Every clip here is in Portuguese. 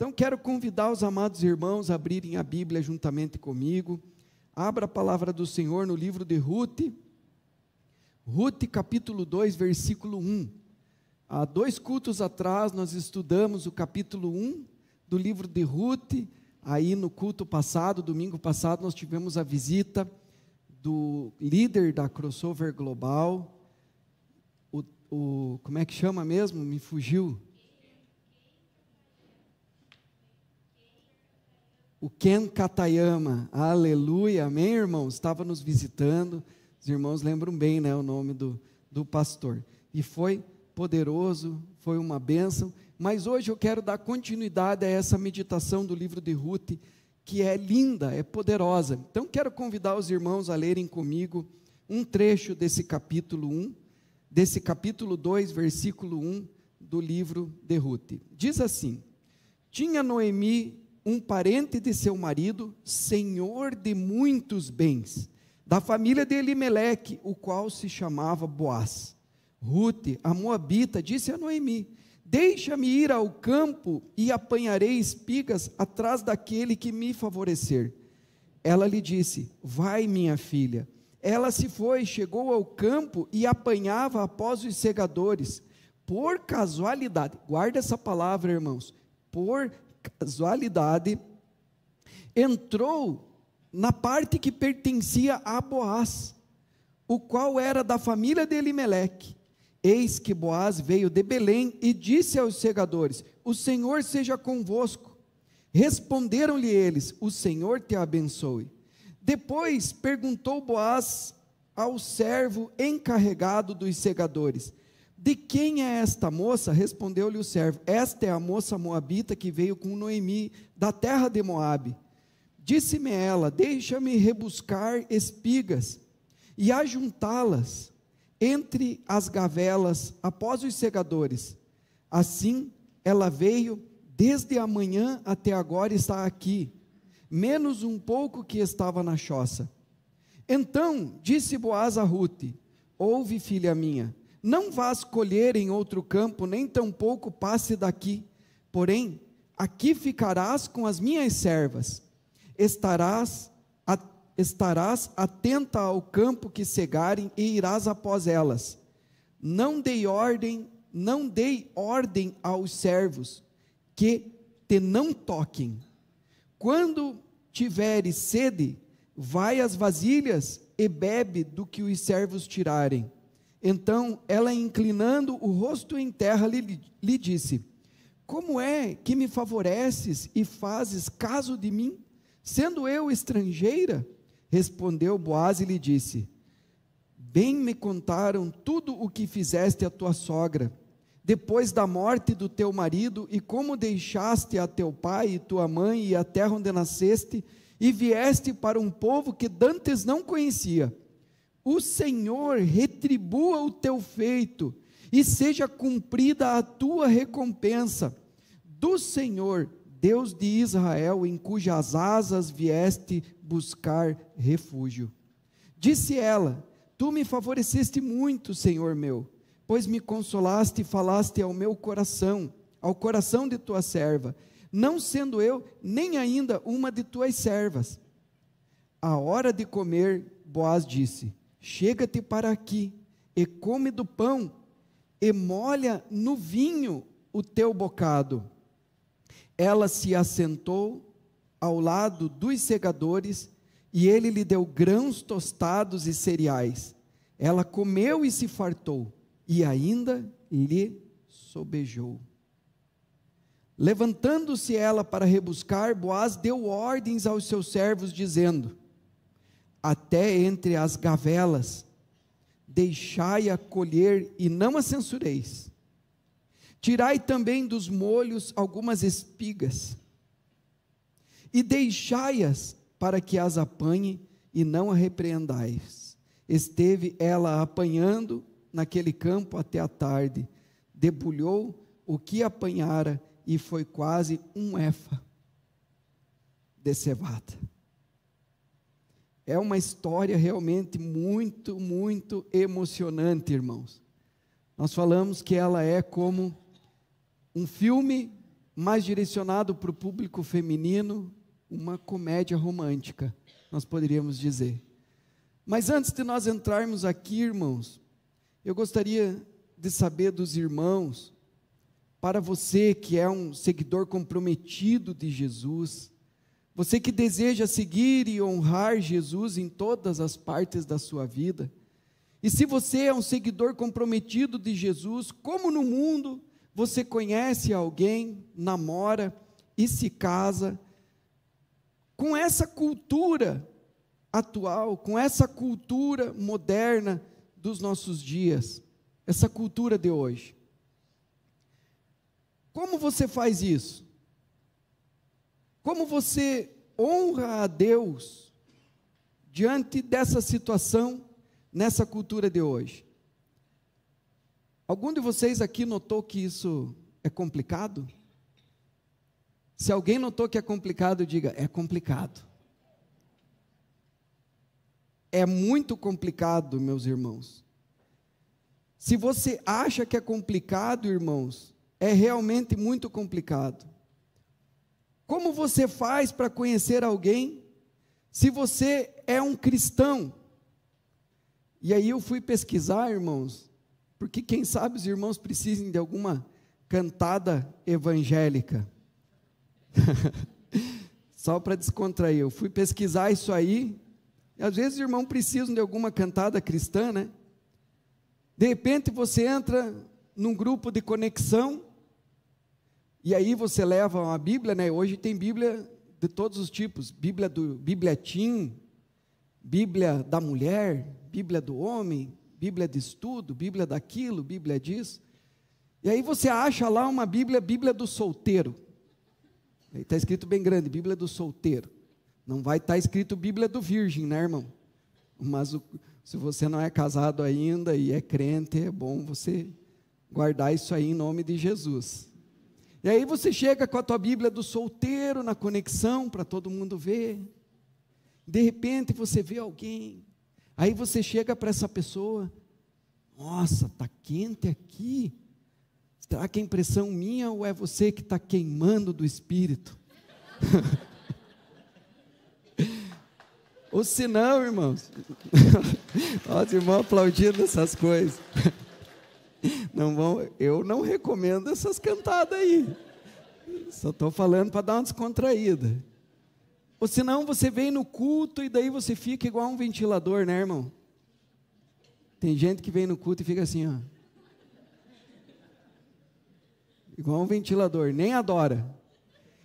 Então quero convidar os amados irmãos a abrirem a Bíblia juntamente comigo. Abra a palavra do Senhor no livro de Ruth, Ruth capítulo 2, versículo 1. Há 2 cultos atrás nós estudamos o capítulo 1 do livro de Ruth. Aí no culto passado, domingo passado, nós tivemos a visita do líder da Crossover Global, como é que chama mesmo? Me fugiu. O Ken Katayama, aleluia, amém, irmãos? Estava nos visitando, os irmãos lembram bem, né, o nome do pastor. E foi poderoso, foi uma bênção, mas hoje eu quero dar continuidade a essa meditação do livro de Ruth, que é linda, é poderosa. Então quero convidar os irmãos a lerem comigo um trecho desse capítulo 1, desse capítulo 2, versículo 1 do livro de Ruth. Diz assim: tinha Noemi um parente de seu marido, senhor de muitos bens, da família de Elimeleque, o qual se chamava Boaz. Ruth, a moabita, disse a Noemi: deixa-me ir ao campo e apanharei espigas atrás daquele que me favorecer. Ela lhe disse: vai, minha filha. Ela se foi, chegou ao campo e apanhava após os segadores. Por casualidade, guarda essa palavra, irmãos, por casualidade, entrou na parte que pertencia a Boaz, o qual era da família de Elimeleque. Eis que Boaz veio de Belém e disse aos segadores: o Senhor seja convosco. Responderam-lhe eles: o Senhor te abençoe. Depois perguntou Boaz ao servo encarregado dos segadores: de quem é esta moça? Respondeu-lhe o servo: esta é a moça moabita que veio com Noemi, da terra de Moabe. Disse-me ela: deixa-me rebuscar espigas e ajuntá-las entre as gavelas após os segadores. Assim ela veio, desde a manhã até agora está aqui, menos um pouco que estava na choça. Então disse Boaz a Ruth: ouve, filha minha, não vás colher em outro campo, nem tampouco passe daqui, porém, aqui ficarás com as minhas servas, estarás atenta ao campo que cegarem e irás após elas. Não dei ordem aos servos, que te não toquem. Quando tiveres sede, vai às vasilhas e bebe do que os servos tirarem. Então ela, inclinando o rosto em terra, lhe disse: como é que me favoreces e fazes caso de mim, sendo eu estrangeira? Respondeu Boaz e lhe disse: bem me contaram tudo o que fizeste à tua sogra, depois da morte do teu marido, e como deixaste a teu pai e tua mãe e a terra onde nasceste, e vieste para um povo que dantes não conhecia. O Senhor retribua o teu feito, e seja cumprida a tua recompensa, do Senhor, Deus de Israel, em cujas asas vieste buscar refúgio. Disse ela: tu me favoreceste muito, Senhor meu, pois me consolaste e falaste ao meu coração, ao coração de tua serva, não sendo eu nem ainda uma de tuas servas. À hora de comer, Boaz disse: chega-te para aqui, e come do pão, e molha no vinho o teu bocado. Ela se assentou ao lado dos segadores, e ele lhe deu grãos tostados e cereais. Ela comeu e se fartou, e ainda lhe sobejou. Levantando-se ela para rebuscar, Boaz deu ordens aos seus servos, dizendo: até entre as gavelas, deixai-a colher e não a censureis. Tirai também dos molhos algumas espigas, e deixai-as para que as apanhe, e não a repreendais. Esteve ela apanhando naquele campo até a tarde, debulhou o que apanhara, e foi quase um efa de cevada. É uma história realmente muito, muito emocionante, irmãos. Nós falamos que ela é como um filme mais direcionado para o público feminino, uma comédia romântica, nós poderíamos dizer. Mas antes de nós entrarmos aqui, irmãos, eu gostaria de saber dos irmãos, para você que é um seguidor comprometido de Jesus, você que deseja seguir e honrar Jesus em todas as partes da sua vida, e se você é um seguidor comprometido de Jesus, como no mundo você conhece alguém, namora e se casa, com essa cultura atual, com essa cultura moderna dos nossos dias, essa cultura de hoje. Como você faz isso? Como você honra a Deus diante dessa situação, nessa cultura de hoje? Algum de vocês aqui notou que isso é complicado? Se alguém notou que é complicado, diga, é complicado. É muito complicado, meus irmãos. Se você acha que é complicado, irmãos, é realmente muito complicado. Como você faz para conhecer alguém, se você é um cristão? E aí eu fui pesquisar, irmãos, porque quem sabe os irmãos precisem de alguma cantada evangélica. Só para descontrair, eu fui pesquisar isso aí, e às vezes os irmãos precisam de alguma cantada cristã, né? De repente você entra num grupo de conexão, e aí você leva uma Bíblia, né? Hoje tem Bíblia de todos os tipos, Bíblia Teen, Bíblia da mulher, Bíblia do homem, Bíblia de estudo, Bíblia daquilo, Bíblia disso. E aí você acha lá uma Bíblia do solteiro. Aí está escrito bem grande, Bíblia do solteiro. Não vai estar escrito Bíblia do virgem, né, irmão? Mas se você não é casado ainda e é crente, é bom você guardar isso aí em nome de Jesus. E aí você chega com a tua Bíblia do solteiro na conexão, para todo mundo ver. De repente você vê alguém, aí você chega para essa pessoa, nossa, está quente aqui. Será que é impressão minha ou é você que está queimando do Espírito? Ou se não, irmãos, os irmãos aplaudindo essas coisas. Não vão, eu não recomendo essas cantadas aí, só estou falando para dar uma descontraída. Ou senão você vem no culto e daí você fica igual um ventilador, né, irmão? Tem gente que vem no culto e fica assim, ó, igual um ventilador, nem adora.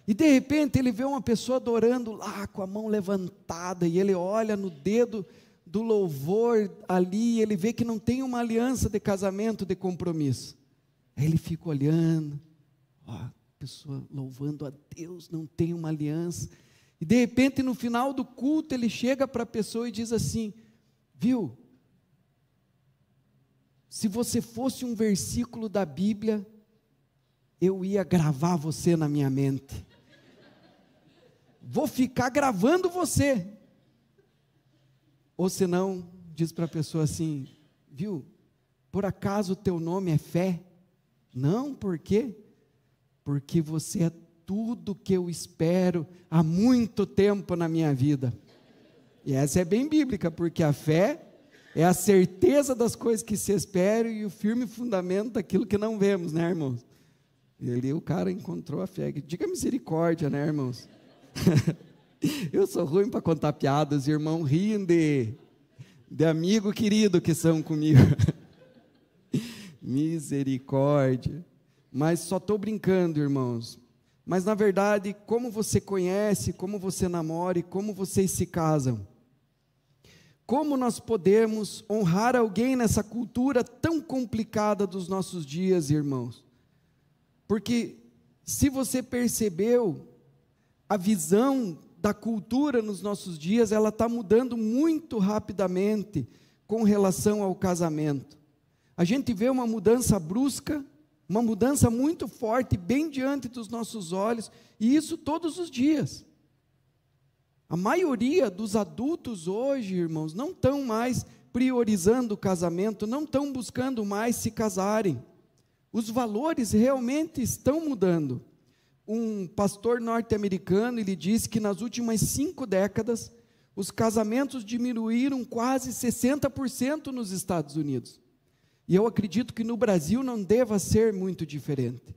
E de repente ele vê uma pessoa adorando lá com a mão levantada, e ele olha no dedo do louvor ali, ele vê que não tem uma aliança de casamento, de compromisso. Aí ele fica olhando, ó, a pessoa louvando a Deus, não tem uma aliança. E de repente no final do culto ele chega para a pessoa e diz assim, viu, se você fosse um versículo da Bíblia, eu ia gravar você na minha mente. Vou ficar gravando você. Ou senão, diz para a pessoa assim, viu, por acaso o teu nome é fé? Não, por quê? Porque você é tudo que eu espero há muito tempo na minha vida. E essa é bem bíblica, porque a fé é a certeza das coisas que se esperam e o firme fundamento daquilo que não vemos, né, irmãos? E ali o cara encontrou a fé. Diga misericórdia, né, irmãos? Eu sou ruim para contar piadas, os irmãos riem de amigo querido que são comigo. Misericórdia. Mas só estou brincando, irmãos. Mas na verdade, como você conhece, como você namora e como vocês se casam? Como nós podemos honrar alguém nessa cultura tão complicada dos nossos dias, irmãos? Porque se você percebeu, a visão da cultura nos nossos dias, ela está mudando muito rapidamente com relação ao casamento. A gente vê uma mudança brusca, uma mudança muito forte, bem diante dos nossos olhos, e isso todos os dias. A maioria dos adultos hoje, irmãos, não estão mais priorizando o casamento, não estão buscando mais se casarem. Os valores realmente estão mudando. um pastor norte-americano, ele disse que nas últimas 5 décadas, os casamentos diminuíram quase 60% nos Estados Unidos. E eu acredito que no Brasil não deva ser muito diferente.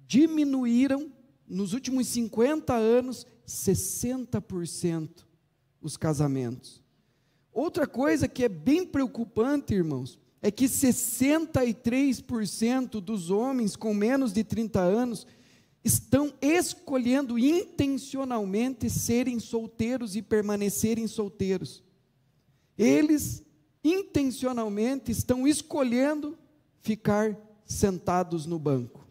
Diminuíram, nos últimos 50 anos, 60% os casamentos. Outra coisa que é bem preocupante, irmãos, é que 63% dos homens com menos de 30 anos estão escolhendo intencionalmente serem solteiros e permanecerem solteiros. Eles intencionalmente estão escolhendo ficar sentados no banco.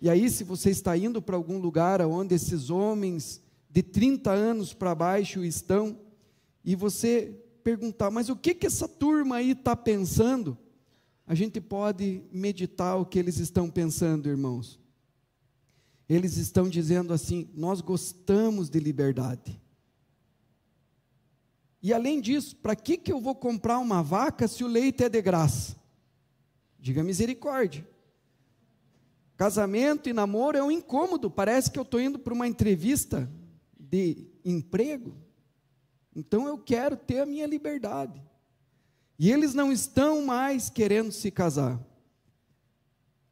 E aí, se você está indo para algum lugar onde esses homens de 30 anos para baixo estão, e você perguntar, mas o que essa turma aí está pensando? A gente pode meditar o que eles estão pensando, irmãos. Eles estão dizendo assim: nós gostamos de liberdade. E além disso, para que eu vou comprar uma vaca se o leite é de graça? Diga misericórdia. Casamento e namoro é um incômodo, parece que eu estou indo para uma entrevista de emprego. Então eu quero ter a minha liberdade. E eles não estão mais querendo se casar.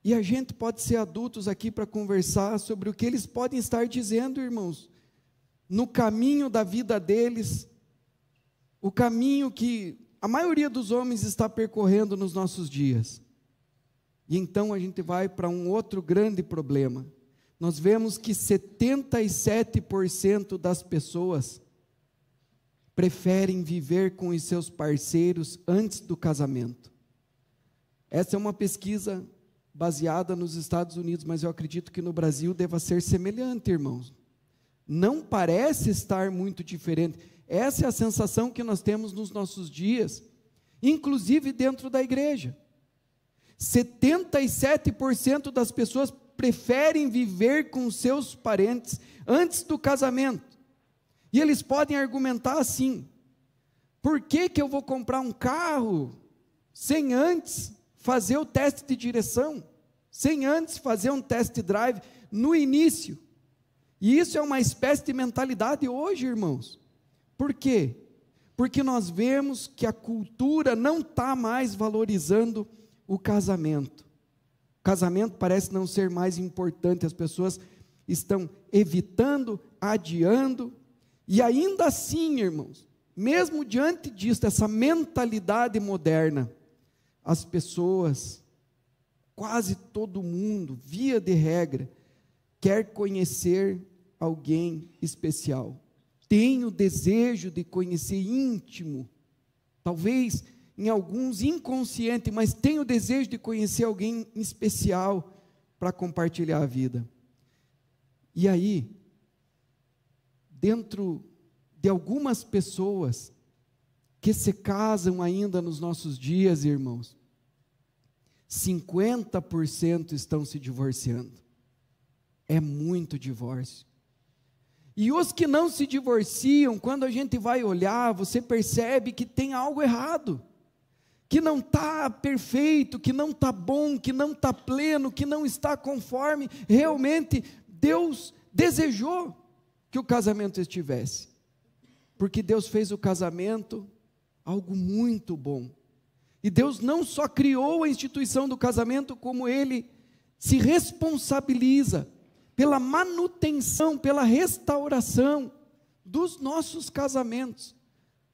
E a gente pode ser adultos aqui para conversar sobre o que eles podem estar dizendo, irmãos, no caminho da vida deles, o caminho que a maioria dos homens está percorrendo nos nossos dias. E então a gente vai para um outro grande problema. Nós vemos que 77% das pessoas preferem viver com os seus parceiros antes do casamento. Essa é uma pesquisa baseada nos Estados Unidos, mas eu acredito que no Brasil deva ser semelhante, irmãos. Não parece estar muito diferente. Essa é a sensação que nós temos nos nossos dias, inclusive dentro da igreja. 77% das pessoas preferem viver com seus parentes antes do casamento. E eles podem argumentar assim: por que eu vou comprar um carro sem antes fazer o teste de direção, sem antes fazer um test drive no início? E isso é uma espécie de mentalidade hoje, irmãos. Por quê? Porque nós vemos que a cultura não está mais valorizando o casamento. O casamento parece não ser mais importante, as pessoas estão evitando, adiando, e ainda assim, irmãos, mesmo diante disso, dessa mentalidade moderna, as pessoas, quase todo mundo, via de regra, quer conhecer alguém especial, tem o desejo de conhecer íntimo, talvez em alguns inconsciente, mas tem o desejo de conhecer alguém especial para compartilhar a vida. E aí, dentro de algumas pessoas que se casam ainda nos nossos dias, irmãos, 50% estão se divorciando. É muito divórcio. E os que não se divorciam, quando a gente vai olhar, você percebe que tem algo errado, que não está perfeito, que não está bom, que não está pleno, que não está conforme realmente Deus desejou que o casamento estivesse. Porque Deus fez o casamento algo muito bom. E Deus não só criou a instituição do casamento, como Ele se responsabiliza pela manutenção, pela restauração dos nossos casamentos.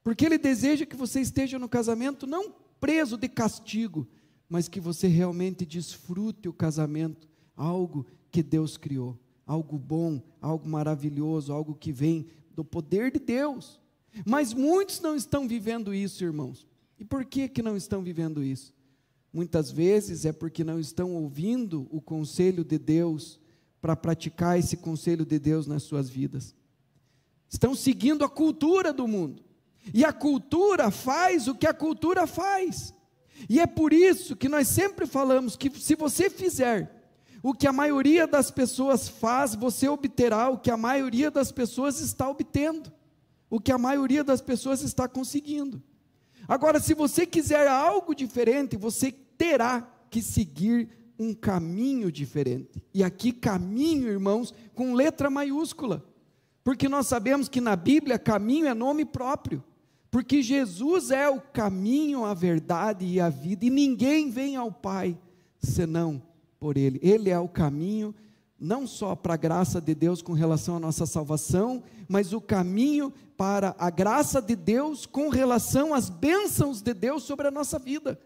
Porque Ele deseja que você esteja no casamento não preso de castigo, mas que você realmente desfrute o casamento, algo que Deus criou, algo bom, algo maravilhoso, algo que vem do poder de Deus. Mas muitos não estão vivendo isso, irmãos. E por que não estão vivendo isso? Muitas vezes é porque não estão ouvindo o conselho de Deus, para praticar esse conselho de Deus nas suas vidas. Estão seguindo a cultura do mundo. E a cultura faz o que a cultura faz. E é por isso que nós sempre falamos que se você fizer o que a maioria das pessoas faz, você obterá o que a maioria das pessoas está obtendo, o que a maioria das pessoas está conseguindo. Agora, se você quiser algo diferente, você terá que seguir um caminho diferente. E aqui caminho, irmãos, com letra maiúscula. Porque nós sabemos que na Bíblia caminho é nome próprio. Porque Jesus é o caminho, a verdade e a vida. E ninguém vem ao Pai senão por Ele. Ele é o caminho, não só para a graça de Deus com relação à nossa salvação, mas o caminho para a graça de Deus com relação às bênçãos de Deus sobre a nossa vida.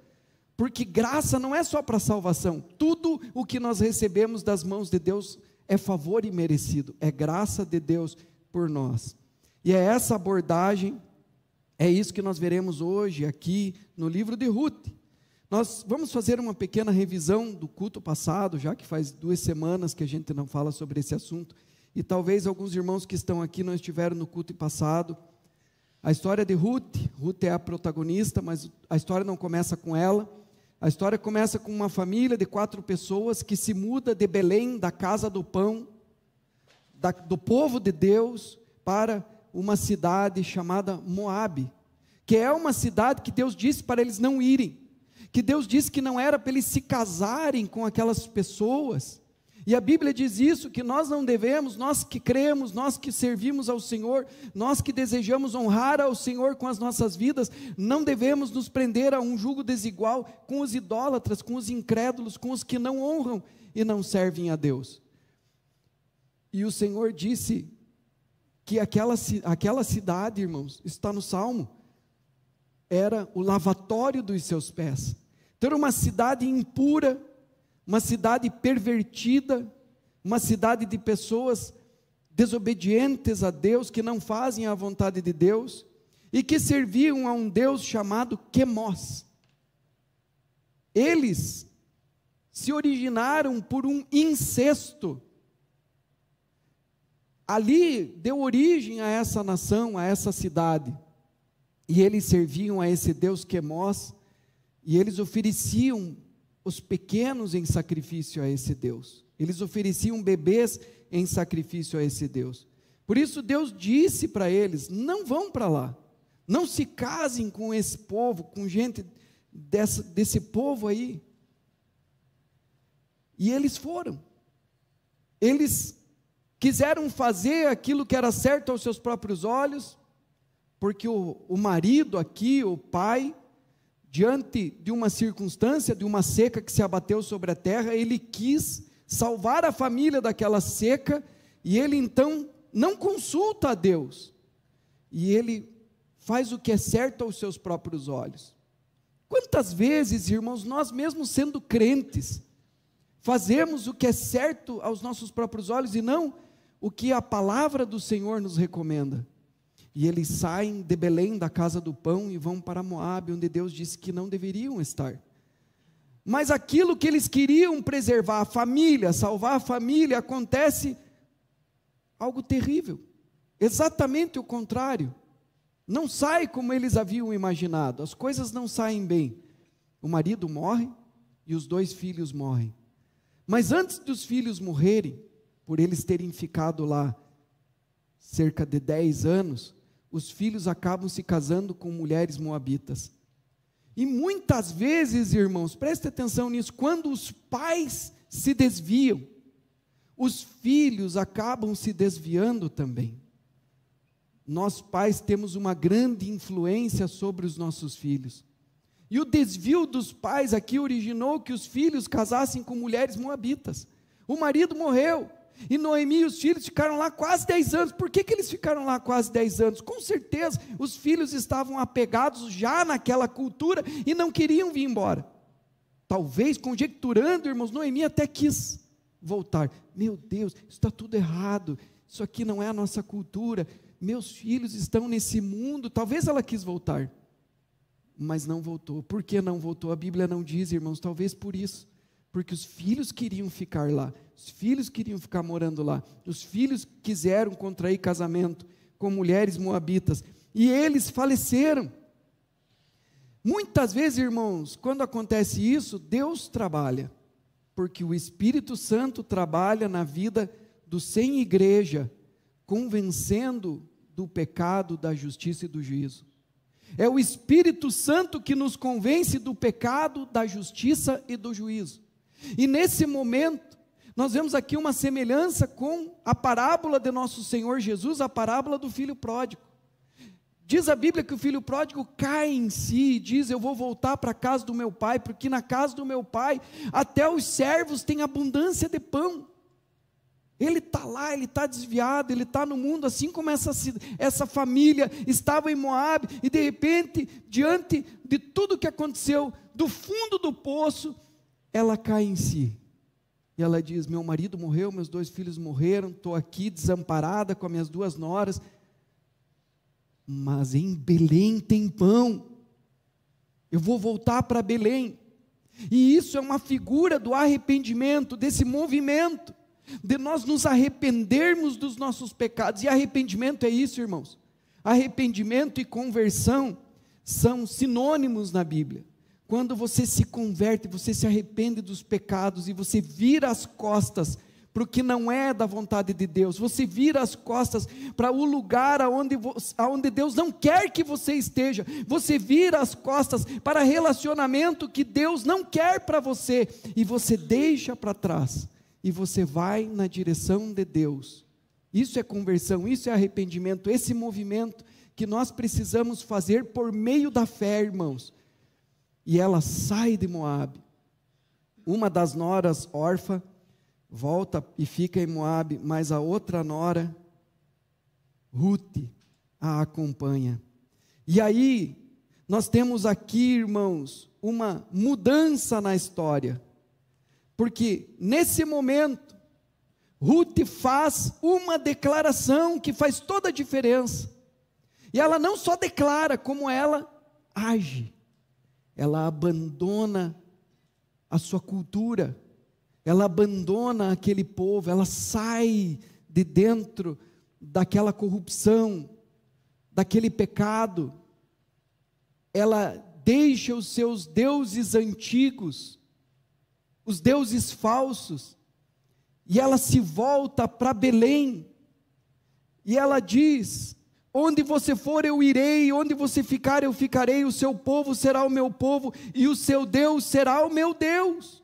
Porque graça não é só para salvação. Tudo o que nós recebemos das mãos de Deus é favor imerecido. É graça de Deus por nós. E é essa abordagem, é isso que nós veremos hoje aqui no livro de Ruth. Nós vamos fazer uma pequena revisão do culto passado, já que faz 2 semanas que a gente não fala sobre esse assunto. E talvez alguns irmãos que estão aqui não estiveram no culto passado. A história de Ruth, Ruth é a protagonista, mas a história não começa com ela. A história começa com uma família de 4 pessoas que se muda de Belém, da casa do pão, do povo de Deus, para uma cidade chamada Moabe, que é uma cidade que Deus disse para eles não irem, que Deus disse que não era para eles se casarem com aquelas pessoas. E a Bíblia diz isso, que nós não devemos, nós que cremos, nós que servimos ao Senhor, nós que desejamos honrar ao Senhor com as nossas vidas, não devemos nos prender a um jugo desigual com os idólatras, com os incrédulos, com os que não honram e não servem a Deus. E o Senhor disse que aquela cidade, irmãos, está no Salmo, era o lavatório dos seus pés. Então era uma cidade impura, uma cidade pervertida, uma cidade de pessoas desobedientes a Deus, que não fazem a vontade de Deus, e que serviam a um Deus chamado Quemós. Eles se originaram por um incesto. Ali deu origem a essa nação, a essa cidade, e eles serviam a esse Deus Quemós, e eles ofereciam os pequenos em sacrifício a esse Deus. Eles ofereciam bebês em sacrifício a esse Deus. Por isso Deus disse para eles: não vão para lá, não se casem com esse povo, com gente desse povo aí. E eles foram. Eles quiseram fazer aquilo que era certo aos seus próprios olhos, porque o marido aqui, o pai, diante de uma circunstância, de uma seca que se abateu sobre a terra, ele quis salvar a família daquela seca, e ele então não consulta a Deus, e ele faz o que é certo aos seus próprios olhos. Quantas vezes, irmãos, nós mesmos sendo crentes, fazemos o que é certo aos nossos próprios olhos, e não o que a palavra do Senhor nos recomenda? E eles saem de Belém, da casa do pão, e vão para Moabe, onde Deus disse que não deveriam estar. Mas aquilo que eles queriam preservar, a família, salvar a família, acontece algo terrível. Exatamente o contrário. Não sai como eles haviam imaginado, as coisas não saem bem. O marido morre e os 2 filhos morrem. Mas antes dos filhos morrerem, por eles terem ficado lá cerca de 10 anos, os filhos acabam se casando com mulheres moabitas. E muitas vezes, irmãos, preste atenção nisso, quando os pais se desviam, os filhos acabam se desviando também. Nós pais temos uma grande influência sobre os nossos filhos. E o desvio dos pais aqui originou que os filhos casassem com mulheres moabitas. O marido morreu, e Noemi e os filhos ficaram lá quase 10 anos. Por que eles ficaram lá quase 10 anos? Com certeza, os filhos estavam apegados já naquela cultura e não queriam vir embora. Talvez, conjecturando, irmãos, Noemi até quis voltar. Meu Deus, isso está tudo errado, isso aqui não é a nossa cultura, meus filhos estão nesse mundo. Talvez ela quis voltar, mas não voltou. Por que não voltou? A Bíblia não diz, irmãos, talvez por isso. Porque os filhos queriam ficar lá, os filhos queriam ficar morando lá, os filhos quiseram contrair casamento com mulheres moabitas, e eles faleceram. Muitas vezes, irmãos, quando acontece isso, Deus trabalha, porque o Espírito Santo trabalha na vida do sem igreja, convencendo do pecado, da justiça e do juízo. É o Espírito Santo que nos convence do pecado, da justiça e do juízo. E nesse momento, nós vemos aqui uma semelhança com a parábola de nosso Senhor Jesus, a parábola do filho pródigo. Diz a Bíblia que o filho pródigo cai em si e diz: eu vou voltar para a casa do meu pai, porque na casa do meu pai até os servos têm abundância de pão. Ele está lá, ele está desviado, ele está no mundo, assim como essa família estava em Moabe, e de repente, diante de tudo que aconteceu, do fundo do poço, ela cai em si. E ela diz: meu marido morreu, meus 2 filhos morreram, estou aqui desamparada com as minhas 2 noras, mas em Belém tem pão, eu vou voltar para Belém. E isso é uma figura do arrependimento, desse movimento, de nós nos arrependermos dos nossos pecados. E arrependimento é isso, irmãos. Arrependimento e conversão são sinônimos na Bíblia. Quando você se converte, você se arrepende dos pecados e você vira as costas para o que não é da vontade de Deus, você vira as costas para o lugar aonde Deus não quer que você esteja, você vira as costas para relacionamento que Deus não quer para você, e você deixa para trás, e você vai na direção de Deus. Isso é conversão, isso é arrependimento, esse movimento que nós precisamos fazer por meio da fé, irmãos. E ela sai de Moabe. Uma das noras, órfã, volta e fica em Moabe, mas a outra nora, Rute, a acompanha. E aí, nós temos aqui, irmãos, uma mudança na história, porque nesse momento, Rute faz uma declaração que faz toda a diferença, e ela não só declara, como ela age. Ela abandona a sua cultura, ela abandona aquele povo, ela sai de dentro daquela corrupção, daquele pecado, ela deixa os seus deuses antigos, os deuses falsos, e ela se volta para Belém, e ela diz: onde você for eu irei, onde você ficar eu ficarei, o seu povo será o meu povo, e o seu Deus será o meu Deus.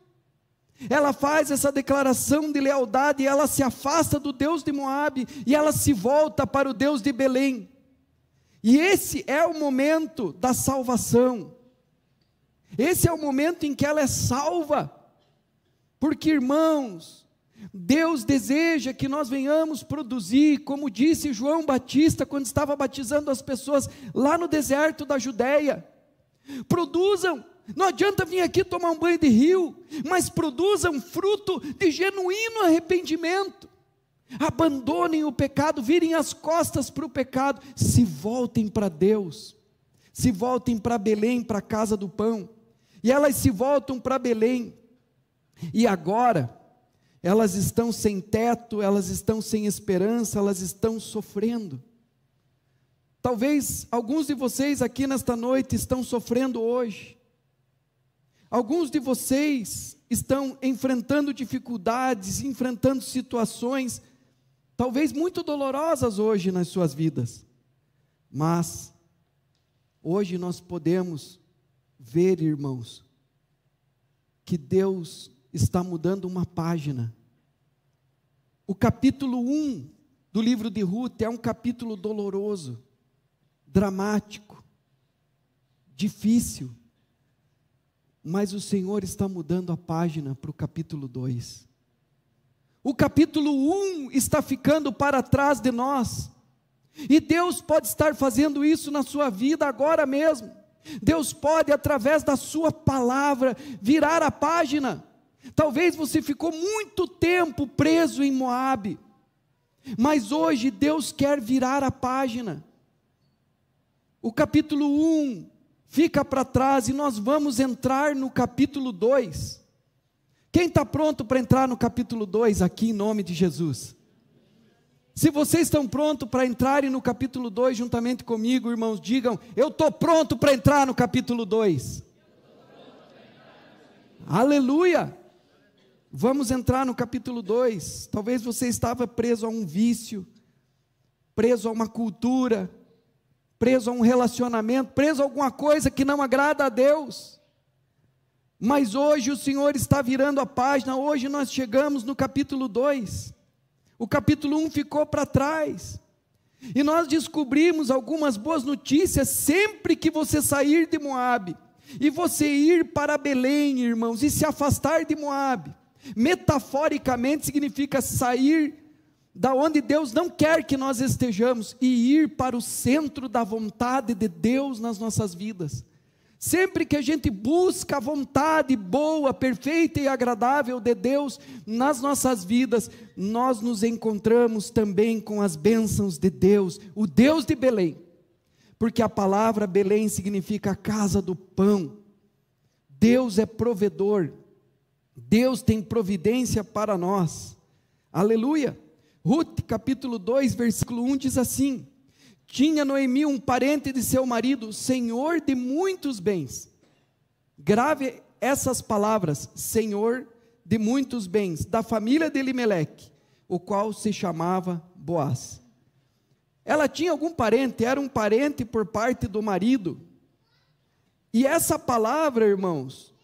Ela faz essa declaração de lealdade, e ela se afasta do Deus de Moabe, e ela se volta para o Deus de Belém. E esse é o momento da salvação, esse é o momento em que ela é salva, porque, irmãos, Deus deseja que nós venhamos produzir, como disse João Batista quando estava batizando as pessoas lá no deserto da Judéia: produzam, não adianta vir aqui tomar um banho de rio, mas produzam fruto de genuíno arrependimento, abandonem o pecado, virem as costas para o pecado, se voltem para Deus, se voltem para Belém, para a casa do pão. E elas se voltam para Belém, e agora elas estão sem teto, elas estão sem esperança, elas estão sofrendo. Talvez alguns de vocês aqui nesta noite estão sofrendo hoje. Alguns de vocês estão enfrentando dificuldades, enfrentando situações, talvez muito dolorosas hoje nas suas vidas. Mas, hoje nós podemos ver, irmãos, que Deus está mudando uma página. O capítulo 1 do livro de Ruth é um capítulo doloroso, dramático, difícil, mas o Senhor está mudando a página para o capítulo 2. O capítulo 1 está ficando para trás de nós, e Deus pode estar fazendo isso na sua vida agora mesmo. Deus pode, através da sua palavra, virar a página. Talvez você ficou muito tempo preso em Moabe, mas hoje Deus quer virar a página. O capítulo 1 fica para trás e nós vamos entrar no capítulo 2. Quem está pronto para entrar no capítulo 2 aqui em nome de Jesus? Se vocês estão prontos para entrarem no capítulo 2 juntamente comigo, irmãos, digam: eu estou pronto para entrar no capítulo 2. Aleluia! Vamos entrar no capítulo 2. Talvez você estava preso a um vício, preso a uma cultura, preso a um relacionamento, preso a alguma coisa que não agrada a Deus. Mas hoje o Senhor está virando a página, hoje nós chegamos no capítulo 2, o capítulo 1 ficou para trás, e nós descobrimos algumas boas notícias. Sempre que você sair de Moabe, e você ir para Belém, irmãos, e se afastar de Moabe, metaforicamente significa sair da onde Deus não quer que nós estejamos, e ir para o centro da vontade de Deus nas nossas vidas. Sempre que a gente busca a vontade boa, perfeita e agradável de Deus nas nossas vidas, nós nos encontramos também com as bênçãos de Deus, o Deus de Belém, porque a palavra Belém significa casa do pão. Deus é provedor, Deus tem providência para nós, aleluia. Ruth capítulo 2 versículo 1 diz assim: tinha Noemi um parente de seu marido, senhor de muitos bens. Grave essas palavras, senhor de muitos bens, da família de Elimeleque, o qual se chamava Boaz. Ela tinha algum parente, era um parente por parte do marido. E essa palavra, irmãos,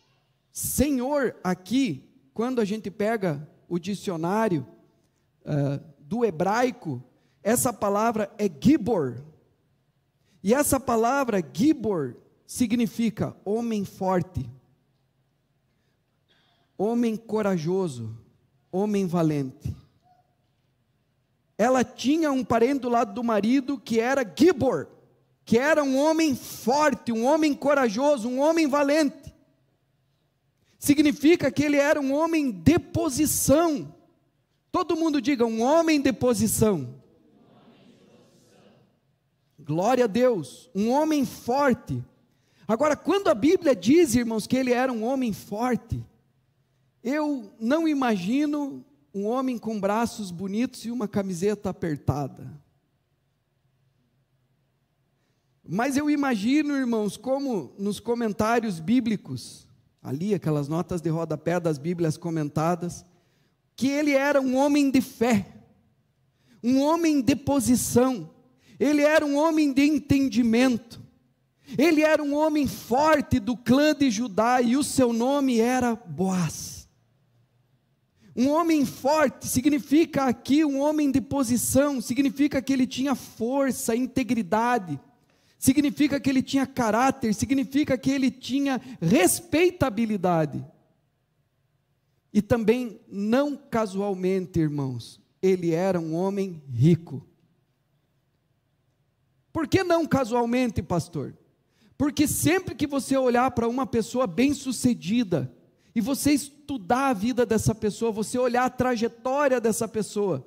senhor aqui, quando a gente pega o dicionário do hebraico, essa palavra é Gibor, e essa palavra Gibor significa homem forte, homem corajoso, homem valente. Ela tinha um parente do lado do marido que era Gibor, que era um homem forte, um homem corajoso, um homem valente. Significa que ele era um homem de posição. Todo mundo diga, um homem de posição. Glória a Deus, um homem forte. Agora, quando a Bíblia diz, irmãos, que ele era um homem forte, eu não imagino um homem com braços bonitos e uma camiseta apertada. Mas eu imagino, irmãos, como nos comentários bíblicos, ali aquelas notas de rodapé das Bíblias comentadas, que ele era um homem de fé, um homem de posição. Ele era um homem de entendimento, ele era um homem forte do clã de Judá, e o seu nome era Boaz. Um homem forte significa aqui um homem de posição, significa que ele tinha força, integridade, significa que ele tinha caráter, significa que ele tinha respeitabilidade. E também, não casualmente, irmãos, ele era um homem rico. Por que não casualmente, pastor? Porque sempre que você olhar para uma pessoa bem-sucedida, e você estudar a vida dessa pessoa, você olhar a trajetória dessa pessoa,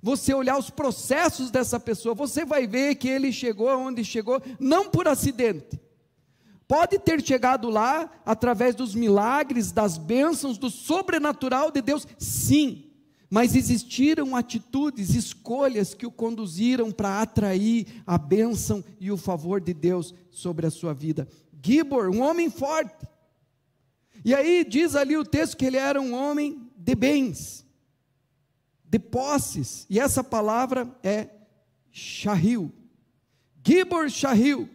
você olhar os processos dessa pessoa, você vai ver que ele chegou aonde chegou, não por acidente. Pode ter chegado lá através dos milagres, das bênçãos, do sobrenatural de Deus, sim. Mas existiram atitudes, escolhas que o conduziram para atrair a bênção e o favor de Deus sobre a sua vida. Gibor, um homem forte. E aí diz ali o texto que ele era um homem de bens, de posses. E essa palavra é Shahil. Gibor Shahil.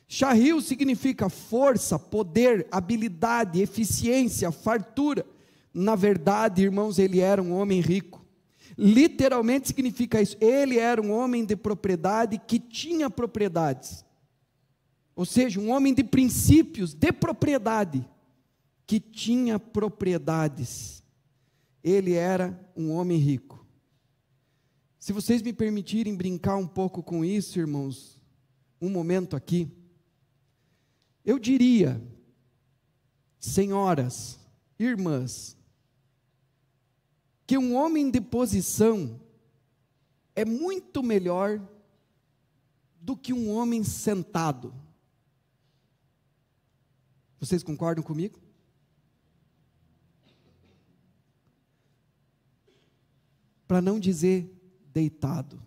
Shahil significa força, poder, habilidade, eficiência, fartura. Na verdade, irmãos, ele era um homem rico. Literalmente significa isso. Ele era um homem de propriedade que tinha propriedades. Ou seja, um homem de princípios, de propriedade, que tinha propriedades. Ele era um homem rico. Se vocês me permitirem brincar um pouco com isso, irmãos, um momento aqui, eu diria, senhoras, irmãs, que um homem de posição é muito melhor do que um homem sentado. Vocês concordam comigo? Para não dizer deitado.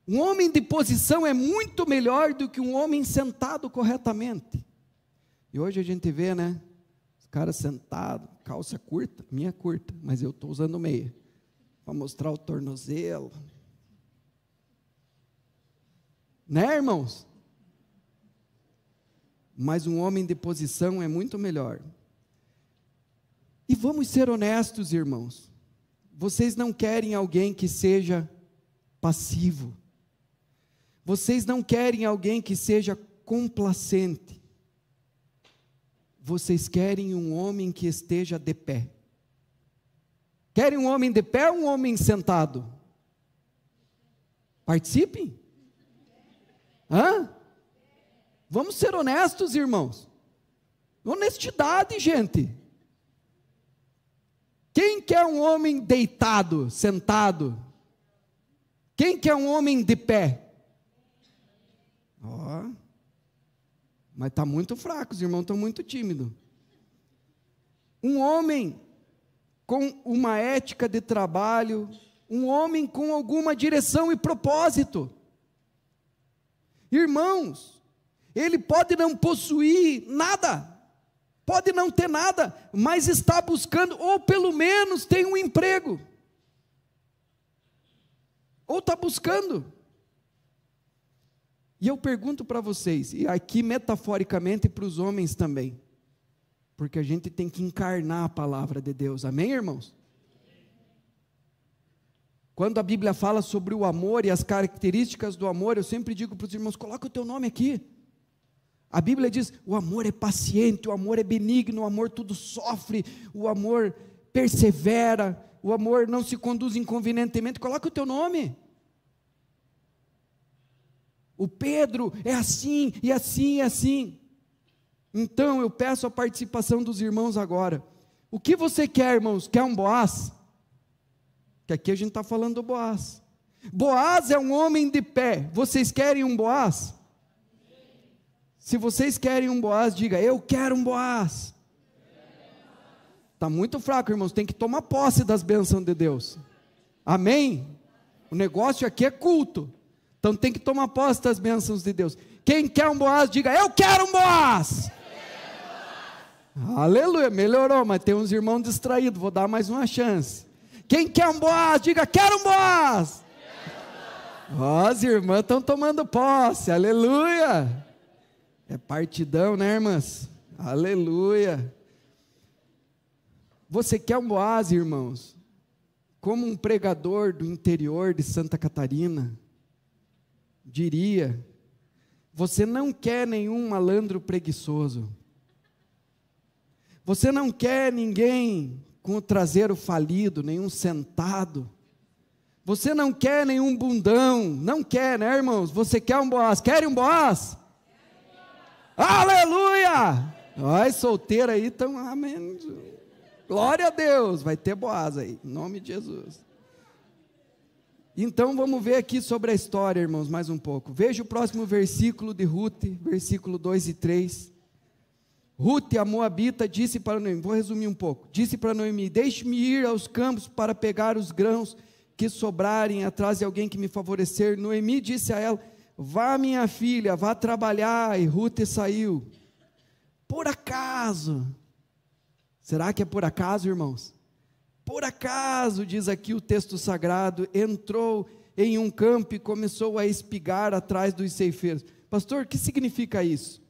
Um homem de posição é muito melhor do que um homem sentado corretamente. E hoje a gente vê, né? Os caras sentados, calça curta, minha é curta, mas eu estou usando meia, para mostrar o tornozelo. Né, irmãos? mas um homem de posição é muito melhor. E vamos ser honestos, irmãos. Vocês não querem alguém que seja passivo. Vocês não querem alguém que seja complacente. Vocês querem um homem que esteja de pé. Querem um homem de pé ou um homem sentado? Participem. Hã? Vamos ser honestos, irmãos. Honestidade, gente. Quem quer um homem deitado, sentado? Quem quer um homem de pé? Ó, mas está muito fraco, os irmãos estão muito tímidos. Um homem com uma ética de trabalho, um homem com alguma direção e propósito. Irmãos, ele pode não possuir nada, pode não ter nada, mas está buscando, ou pelo menos tem um emprego, ou está buscando. E eu pergunto para vocês, e aqui metaforicamente para os homens também, porque a gente tem que encarnar a palavra de Deus, amém, irmãos? Quando a Bíblia fala sobre o amor e as características do amor, eu sempre digo para os irmãos, coloca o teu nome aqui. A Bíblia diz, o amor é paciente, o amor é benigno, o amor tudo sofre, o amor persevera, o amor não se conduz inconvenientemente, coloca o teu nome. O Pedro é assim, e assim, e assim. Então eu peço a participação dos irmãos agora. O que você quer, irmãos? Quer um Boaz? Que aqui a gente está falando do Boaz. Boaz é um homem de pé. Vocês querem um Boaz? Se vocês querem um Boaz, diga, eu quero um Boaz. Está muito fraco, irmãos, tem que tomar posse das bênçãos de Deus. Amém? O negócio aqui é culto. Então tem que tomar posse das bênçãos de Deus. Quem quer um Boaz, diga, eu quero um Boaz. Aleluia, melhorou, mas tem uns irmãos distraídos, vou dar mais uma chance. Quem quer um Boaz, diga, quero um Boaz. Ó, as irmãs estão tomando posse, aleluia. É partidão, né, irmãs? Aleluia. Você quer um Boaz, irmãos? Como um pregador do interior de Santa Catarina diria, você não quer nenhum malandro preguiçoso. Você não quer ninguém com o traseiro falido, nenhum sentado. Você não quer nenhum bundão, não quer, né, irmãos? Você quer um Boaz, quer um Boaz? Aleluia! Ai, solteira aí, então, amém. Glória a Deus, vai ter Boaz aí, em nome de Jesus. Então, vamos ver aqui sobre a história, irmãos, mais um pouco. Veja o próximo versículo de Ruth, versículo 2 e 3. Ruth, a moabita, disse para Noemi, vou resumir um pouco, disse para Noemi, deixe-me ir aos campos para pegar os grãos que sobrarem atrás de alguém que me favorecer. Noemi disse a ela, vá minha filha, vá trabalhar, e Ruth saiu. Por acaso, será que é por acaso, irmãos? Por acaso, diz aqui o texto sagrado, entrou em um campo e começou a espigar atrás dos ceifeiros. Pastor, o que significa isso?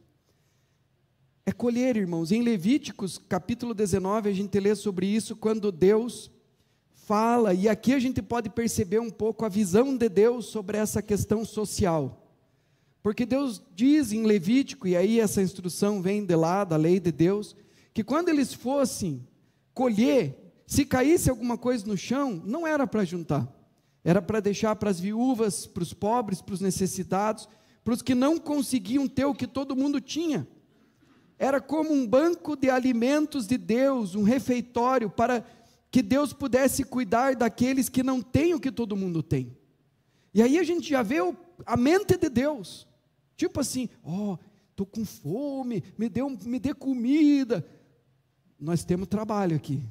É colher, irmãos. Em Levíticos, capítulo 19, a gente lê sobre isso, quando Deus fala, e aqui a gente pode perceber um pouco a visão de Deus sobre essa questão social. Porque Deus diz em Levítico, e aí essa instrução vem de lá, da lei de Deus, que quando eles fossem colher, se caísse alguma coisa no chão, não era para juntar, era para deixar para as viúvas, para os pobres, para os necessitados, para os que não conseguiam ter o que todo mundo tinha. Era como um banco de alimentos de Deus, um refeitório, para que Deus pudesse cuidar daqueles que não têm o que todo mundo tem. E aí a gente já vê a mente de Deus, tipo assim, estou com fome, me dê comida. Nós temos trabalho aqui.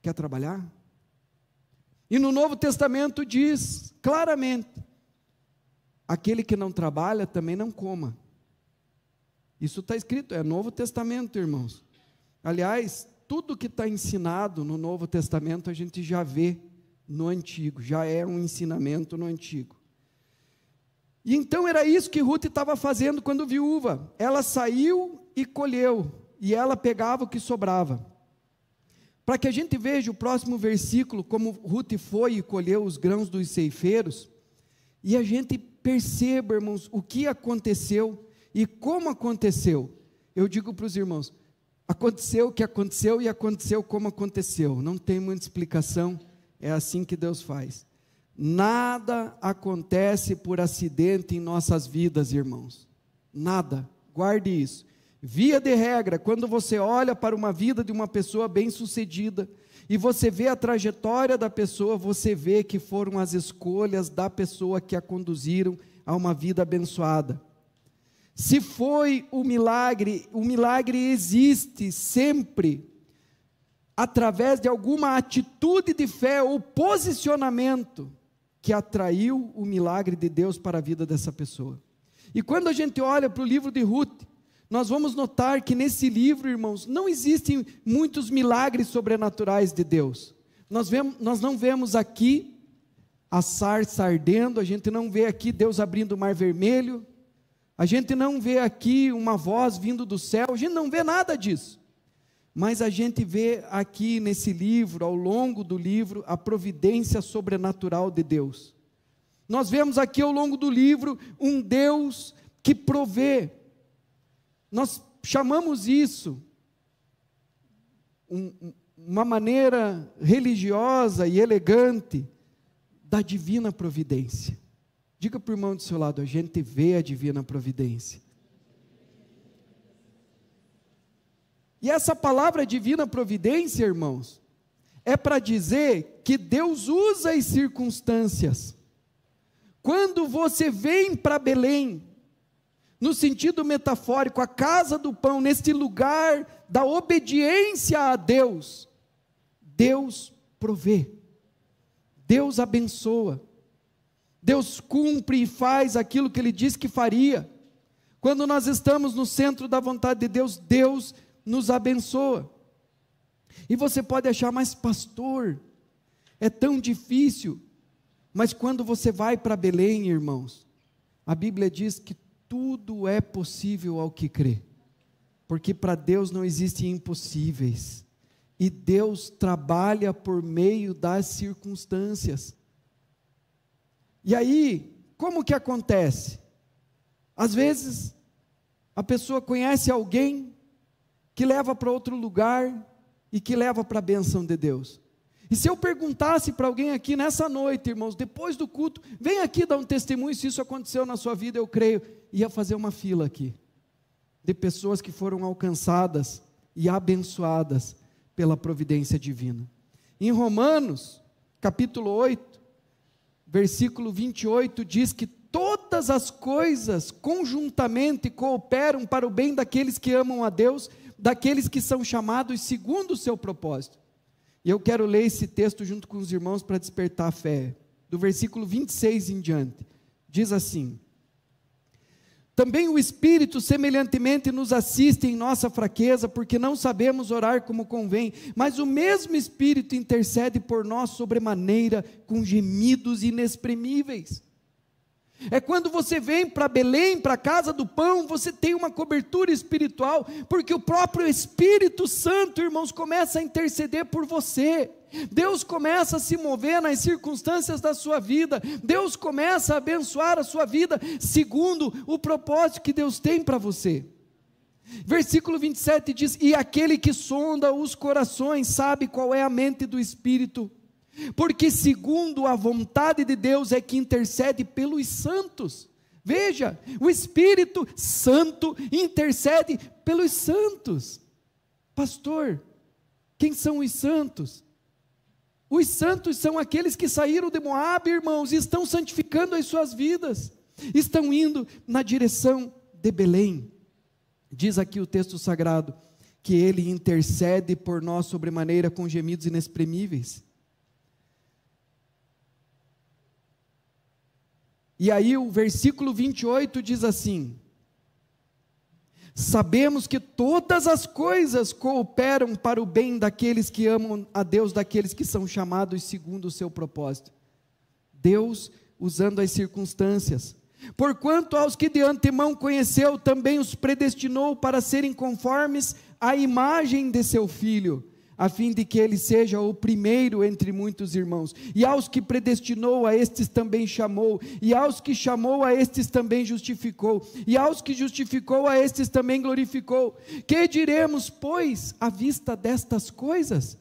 Quer trabalhar? E no Novo Testamento diz claramente, aquele que não trabalha também não coma. Isso está escrito, é Novo Testamento, irmãos. Aliás, tudo que está ensinado no Novo Testamento, a gente já vê no Antigo, já é um ensinamento no Antigo. E então era isso que Ruth estava fazendo quando viúva. Ela saiu e colheu, e ela pegava o que sobrava. Para que a gente veja o próximo versículo, como Ruth foi e colheu os grãos dos ceifeiros, e a gente perceba, irmãos, o que aconteceu e como aconteceu. Eu digo para os irmãos, aconteceu o que aconteceu e aconteceu como aconteceu. Não tem muita explicação, é assim que Deus faz. Nada acontece por acidente em nossas vidas, irmãos. Nada, guarde isso. Via de regra, quando você olha para uma vida de uma pessoa bem-sucedida, e você vê a trajetória da pessoa, você vê que foram as escolhas da pessoa que a conduziram a uma vida abençoada. Se foi o milagre existe sempre através de alguma atitude de fé ou posicionamento que atraiu o milagre de Deus para a vida dessa pessoa. E quando a gente olha para o livro de Ruth, nós vamos notar que nesse livro, irmãos, não existem muitos milagres sobrenaturais de Deus. Nós não vemos aqui a sarça ardendo, a gente não vê aqui Deus abrindo o mar vermelho, a gente não vê aqui uma voz vindo do céu, a gente não vê nada disso. Mas a gente vê aqui nesse livro, ao longo do livro, a providência sobrenatural de Deus. Nós vemos aqui ao longo do livro um Deus que provê. Nós chamamos isso, uma maneira religiosa e elegante, da divina providência. Diga para o irmão do seu lado, a gente vê a divina providência. E essa palavra divina providência, irmãos, é para dizer que Deus usa as circunstâncias. Quando você vem para Belém, no sentido metafórico, a casa do pão, neste lugar da obediência a Deus, Deus provê, Deus abençoa, Deus cumpre e faz aquilo que Ele disse que faria. Quando nós estamos no centro da vontade de Deus, Deus nos abençoa. E você pode achar, mas pastor, é tão difícil. Mas quando você vai para Belém, irmãos, a Bíblia diz que tudo é possível ao que crê, porque para Deus não existem impossíveis, e Deus trabalha por meio das circunstâncias. E aí, como que acontece? Às vezes, a pessoa conhece alguém que leva para outro lugar e que leva para a bênção de Deus. E se eu perguntasse para alguém aqui nessa noite, irmãos, depois do culto, vem aqui dar um testemunho se isso aconteceu na sua vida, eu creio, ia fazer uma fila aqui, de pessoas que foram alcançadas e abençoadas pela providência divina. Em Romanos, capítulo 8, versículo 28, diz que todas as coisas conjuntamente cooperam para o bem daqueles que amam a Deus, daqueles que são chamados segundo o seu propósito. E eu quero ler esse texto junto com os irmãos para despertar a fé. Do versículo 26 em diante, diz assim: também o Espírito semelhantemente nos assiste em nossa fraqueza, porque não sabemos orar como convém, mas o mesmo Espírito intercede por nós sobremaneira, com gemidos inexprimíveis. É quando você vem para Belém, para a casa do pão, você tem uma cobertura espiritual, porque o próprio Espírito Santo, irmãos, começa a interceder por você. Deus começa a se mover nas circunstâncias da sua vida, Deus começa a abençoar a sua vida, segundo o propósito que Deus tem para você. Versículo 27 diz: e aquele que sonda os corações sabe qual é a mente do Espírito, porque segundo a vontade de Deus é que intercede pelos santos. Veja, o Espírito Santo intercede pelos santos. Pastor, quem são os santos? Os santos são aqueles que saíram de Moabe, irmãos, e estão santificando as suas vidas, estão indo na direção de Belém. Diz aqui o texto sagrado, que Ele intercede por nós sobremaneira com gemidos inexprimíveis. E aí o versículo 28 diz assim: sabemos que todas as coisas cooperam para o bem daqueles que amam a Deus, daqueles que são chamados segundo o seu propósito. Deus usando as circunstâncias. Porquanto aos que de antemão conheceu, também os predestinou para serem conformes à imagem de seu Filho, a fim de que ele seja o primeiro entre muitos irmãos. E aos que predestinou, a estes também chamou, e aos que chamou, a estes também justificou, e aos que justificou, a estes também glorificou. Que diremos, pois, à vista destas coisas?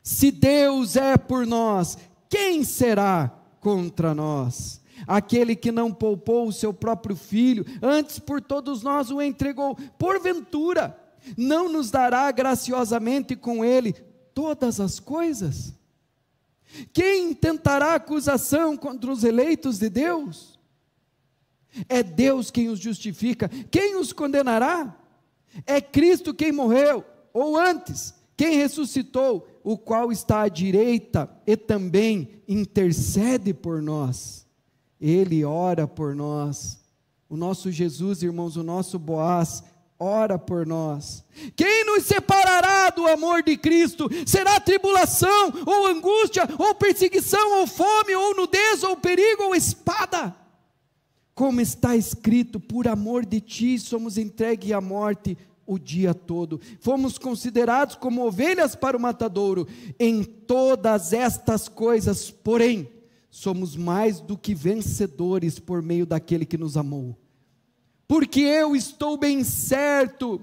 Se Deus é por nós, quem será contra nós? Aquele que não poupou o seu próprio Filho, antes por todos nós o entregou, porventura não nos dará graciosamente com ele todas as coisas? Quem intentará acusação contra os eleitos de Deus? É Deus quem os justifica. Quem os condenará? É Cristo quem morreu, ou antes, quem ressuscitou, o qual está à direita e também intercede por nós. Ele ora por nós. O nosso Jesus, irmãos, o nosso Boaz, ora por nós. Quem nos separará do amor de Cristo? Será tribulação, ou angústia, ou perseguição, ou fome, ou nudez, ou perigo, ou espada? Como está escrito, por amor de ti somos entregues à morte o dia todo. Fomos considerados como ovelhas para o matadouro. Em todas estas coisas, porém, somos mais do que vencedores por meio daquele que nos amou. Porque eu estou bem certo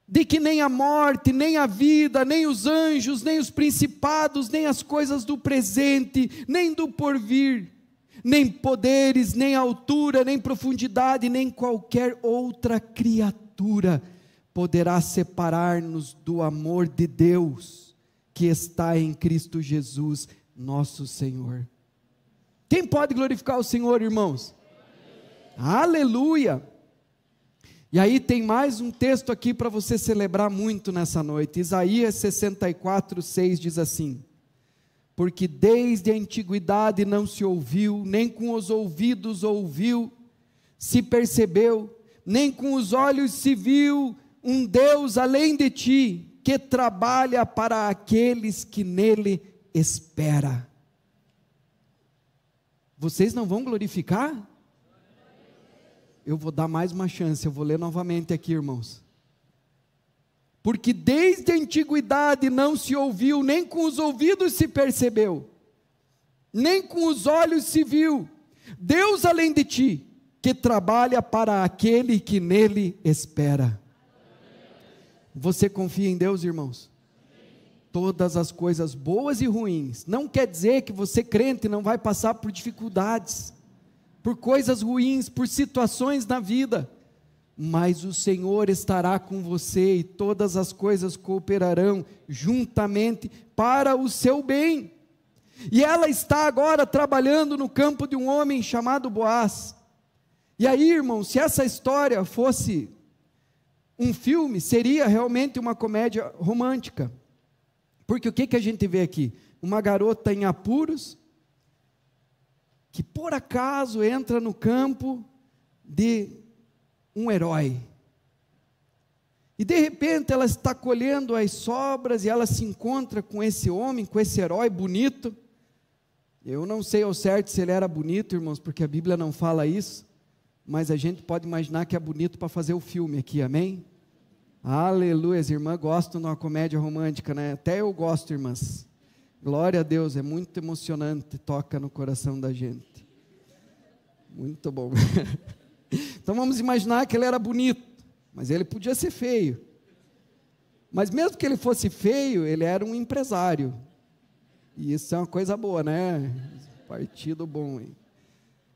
de que nem a morte, nem a vida, nem os anjos, nem os principados, nem as coisas do presente, nem do porvir, nem poderes, nem altura, nem profundidade, nem qualquer outra criatura poderá separar-nos do amor de Deus que está em Cristo Jesus, nosso Senhor. Quem pode glorificar o Senhor, irmãos? Aleluia! E aí tem mais um texto aqui para você celebrar muito nessa noite. Isaías 64, 6 diz assim: porque desde a antiguidade não se ouviu, nem com os ouvidos ouviu, se percebeu, nem com os olhos se viu um Deus além de ti, que trabalha para aqueles que nele espera. Vocês não vão glorificar? Eu vou dar mais uma chance, eu vou ler novamente aqui, irmãos. Porque desde a antiguidade não se ouviu, nem com os ouvidos se percebeu, nem com os olhos se viu, Deus além de ti, que trabalha para aquele que nele espera. Você confia em Deus, irmãos? Todas as coisas boas e ruins, não quer dizer que você crente não vai passar por dificuldades, por coisas ruins, por situações na vida, mas o Senhor estará com você e todas as coisas cooperarão juntamente para o seu bem. E ela está agora trabalhando no campo de um homem chamado Boaz. E aí, irmão, se essa história fosse um filme, seria realmente uma comédia romântica. Porque o que a gente vê aqui? Uma garota em apuros, que por acaso entra no campo de um herói. E de repente ela está colhendo as sobras e ela se encontra com esse homem, com esse herói bonito. Eu não sei ao certo se ele era bonito, irmãos, porque a Bíblia não fala isso, mas a gente pode imaginar que é bonito para fazer o filme aqui, amém? Aleluia, as irmãs gostam de uma comédia romântica, né? Até eu gosto, irmãs. Glória a Deus, é muito emocionante, toca no coração da gente. Muito bom. Então vamos imaginar que ele era bonito, mas ele podia ser feio. Mas mesmo que ele fosse feio, ele era um empresário. E isso é uma coisa boa, né? Partido bom, hein?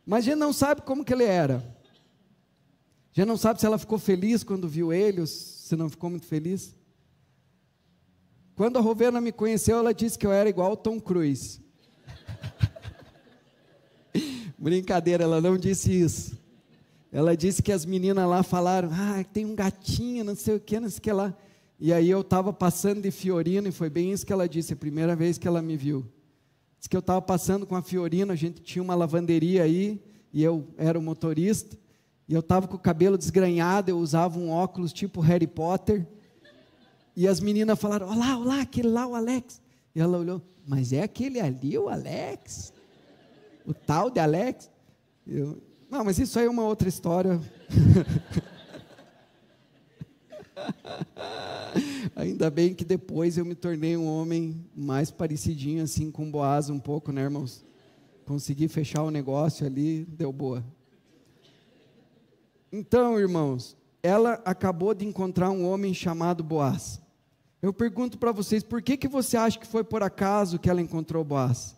Mas a gente não sabe como que ele era. A gente não sabe se ela ficou feliz quando viu ele, ou se não ficou muito feliz. Quando a Rovena me conheceu, ela disse que eu era igual ao Tom Cruise. Brincadeira, ela não disse isso. Ela disse que as meninas lá falaram, tem um gatinho, não sei o que lá. E aí eu estava passando de Fiorino, e foi bem isso que ela disse, a primeira vez que ela me viu. Disse que eu estava passando com a Fiorino, a gente tinha uma lavanderia aí, e eu era o motorista, e eu estava com o cabelo desgrenhado, eu usava um óculos tipo Harry Potter, e as meninas falaram, olá, aquele lá, o Alex. E ela olhou, mas é aquele ali, o Alex? O tal de Alex? Não, mas isso aí é uma outra história. Ainda bem que depois eu me tornei um homem mais parecidinho assim com Boaz um pouco, né, irmãos? Consegui fechar o negócio ali, deu boa. Então, irmãos, ela acabou de encontrar um homem chamado Boaz. Eu pergunto para vocês, por que você acha que foi por acaso que ela encontrou Boaz?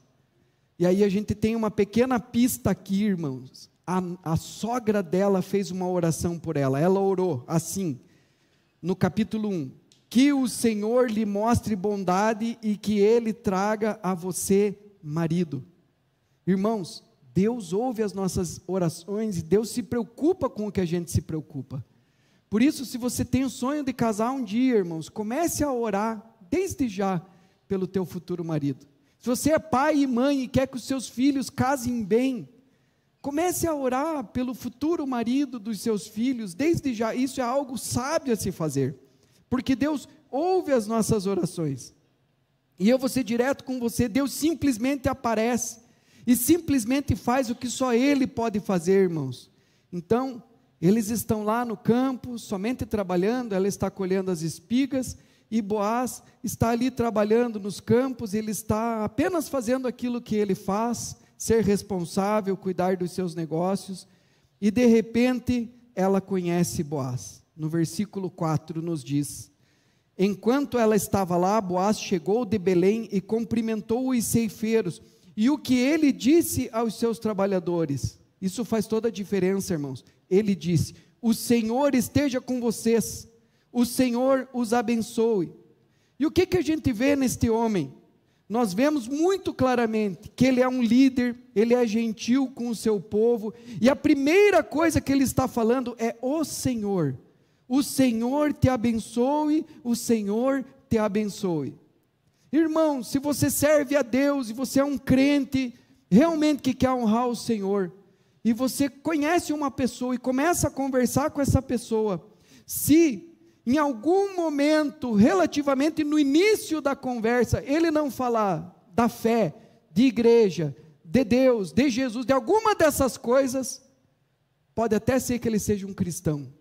E aí a gente tem uma pequena pista aqui, irmãos. A sogra dela fez uma oração por ela. Ela orou assim, no capítulo 1. Que o Senhor lhe mostre bondade e que Ele traga a você marido. Irmãos, Deus ouve as nossas orações e Deus se preocupa com o que a gente se preocupa. Por isso, se você tem o sonho de casar um dia, irmãos, comece a orar desde já pelo teu futuro marido. Se você é pai e mãe e quer que os seus filhos casem bem, comece a orar pelo futuro marido dos seus filhos, desde já. Isso é algo sábio a se fazer, porque Deus ouve as nossas orações. E eu vou ser direto com você, Deus simplesmente aparece, e simplesmente faz o que só Ele pode fazer, irmãos. Então, eles estão lá no campo, somente trabalhando, ela está colhendo as espigas, e Boaz está ali trabalhando nos campos, ele está apenas fazendo aquilo que ele faz, ser responsável, cuidar dos seus negócios, e de repente ela conhece Boaz. No versículo 4 nos diz: enquanto ela estava lá, Boaz chegou de Belém e cumprimentou os ceifeiros, e o que ele disse aos seus trabalhadores, isso faz toda a diferença, irmãos. Ele disse: o Senhor esteja com vocês, o Senhor os abençoe. E o que a gente vê neste homem? Nós vemos muito claramente que ele é um líder, ele é gentil com o seu povo, e a primeira coisa que ele está falando é o Senhor te abençoe, o Senhor te abençoe. Irmão, se você serve a Deus, e você é um crente, realmente que quer honrar o Senhor, e você conhece uma pessoa, e começa a conversar com essa pessoa, se em algum momento, relativamente no início da conversa, ele não falar da fé, de igreja, de Deus, de Jesus, de alguma dessas coisas, pode até ser que ele seja um cristão,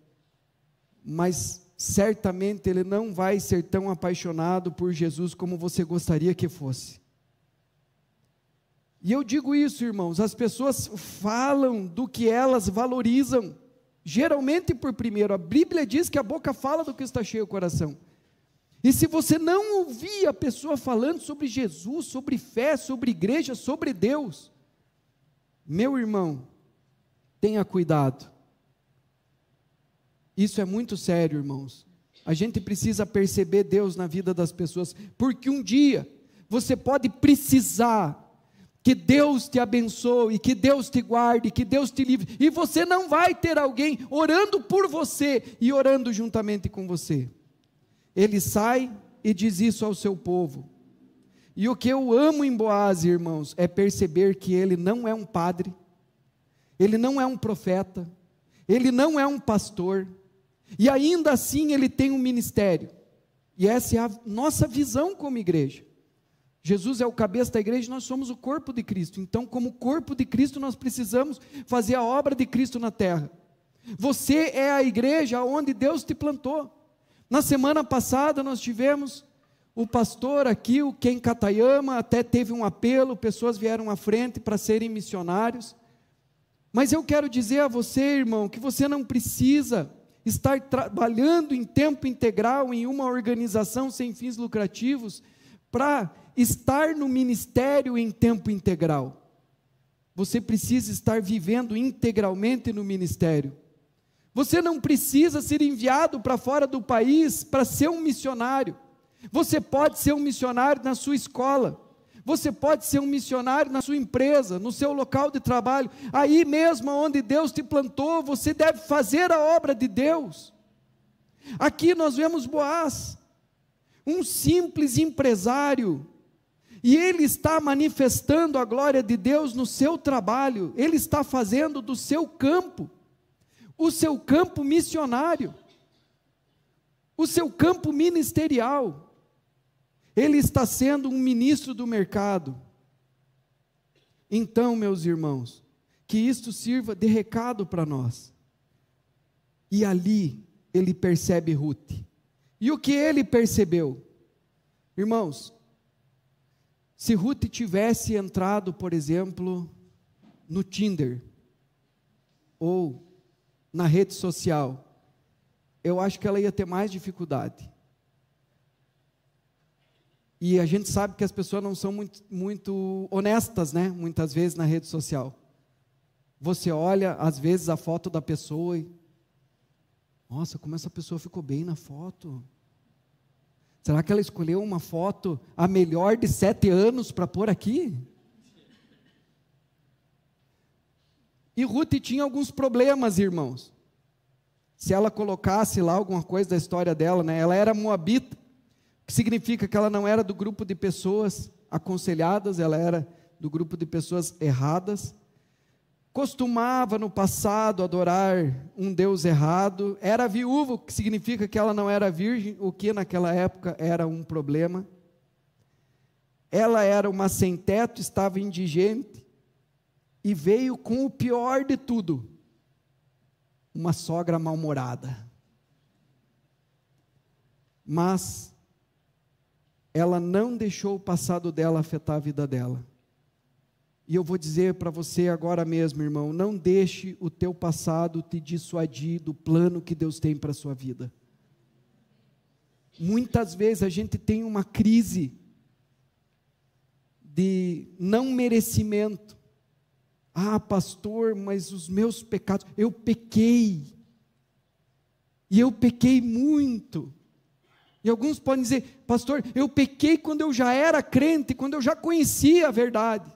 mas certamente ele não vai ser tão apaixonado por Jesus como você gostaria que fosse. E eu digo isso, irmãos, as pessoas falam do que elas valorizam, geralmente por primeiro. A Bíblia diz que a boca fala do que está cheio o coração. E se você não ouvir a pessoa falando sobre Jesus, sobre fé, sobre igreja, sobre Deus, meu irmão, tenha cuidado. Isso é muito sério, irmãos. A gente precisa perceber Deus na vida das pessoas, porque um dia você pode precisar que Deus te abençoe, que Deus te guarde, que Deus te livre, e você não vai ter alguém orando por você e orando juntamente com você. Ele sai e diz isso ao seu povo. E o que eu amo em Boaz, irmãos, é perceber que ele não é um padre, ele não é um profeta, ele não é um pastor, e ainda assim ele tem um ministério, e essa é a nossa visão como igreja. Jesus é o cabeça da igreja, nós somos o corpo de Cristo. Então, como corpo de Cristo, nós precisamos fazer a obra de Cristo na terra. Você é a igreja onde Deus te plantou. Na semana passada nós tivemos o pastor aqui, o Ken Katayama, até teve um apelo, pessoas vieram à frente para serem missionários. Mas eu quero dizer a você, irmão, que você não precisa estar trabalhando em tempo integral em uma organização sem fins lucrativos para estar no ministério em tempo integral. Você precisa estar vivendo integralmente no ministério. Você não precisa ser enviado para fora do país para ser um missionário. Você pode ser um missionário na sua escola. Você pode ser um missionário na sua empresa, no seu local de trabalho. Aí mesmo onde Deus te plantou, você deve fazer a obra de Deus. Aqui nós vemos Boaz, um simples empresário, e ele está manifestando a glória de Deus no seu trabalho. Ele está fazendo do seu campo, o seu campo missionário, o seu campo ministerial. Ele está sendo um ministro do mercado. Então, meus irmãos, que isto sirva de recado para nós. E ali ele percebe Ruth. E o que ele percebeu? Irmãos, se Ruth tivesse entrado, por exemplo, no Tinder, ou na rede social, eu acho que ela ia ter mais dificuldade. E a gente sabe que as pessoas não são muito honestas, né? Muitas vezes na rede social. Você olha, às vezes, a foto da pessoa e... Nossa, como essa pessoa ficou bem na foto. Será que ela escolheu uma foto, a melhor de 7 anos, para pôr aqui? E Ruth tinha alguns problemas, irmãos. Se ela colocasse lá alguma coisa da história dela, né? Ela era moabita, que significa que ela não era do grupo de pessoas aconselhadas, ela era do grupo de pessoas erradas. Costumava no passado adorar um Deus errado, era viúva, o que significa que ela não era virgem, o que naquela época era um problema. Ela era uma sem teto, estava indigente, e veio com o pior de tudo, uma sogra mal-humorada. Mas ela não deixou o passado dela afetar a vida dela. E eu vou dizer para você agora mesmo, irmão, não deixe o teu passado te dissuadir do plano que Deus tem para a sua vida. Muitas vezes a gente tem uma crise de não merecimento. Ah, pastor, mas os meus pecados, eu pequei. E eu pequei muito. E alguns podem dizer, pastor, eu pequei quando eu já era crente, quando eu já conhecia a verdade.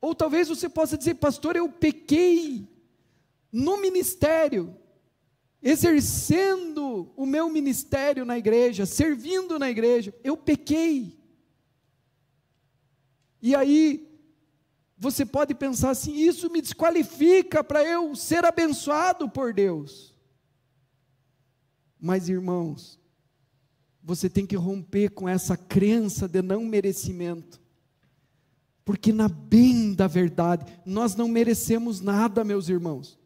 Ou talvez você possa dizer, pastor, eu pequei no ministério, exercendo o meu ministério na igreja, servindo na igreja, eu pequei. E aí, você pode pensar assim, isso me desqualifica para eu ser abençoado por Deus. Mas irmãos, você tem que romper com essa crença de não merecimento. Porque na bem da verdade, nós não merecemos nada, meus irmãos.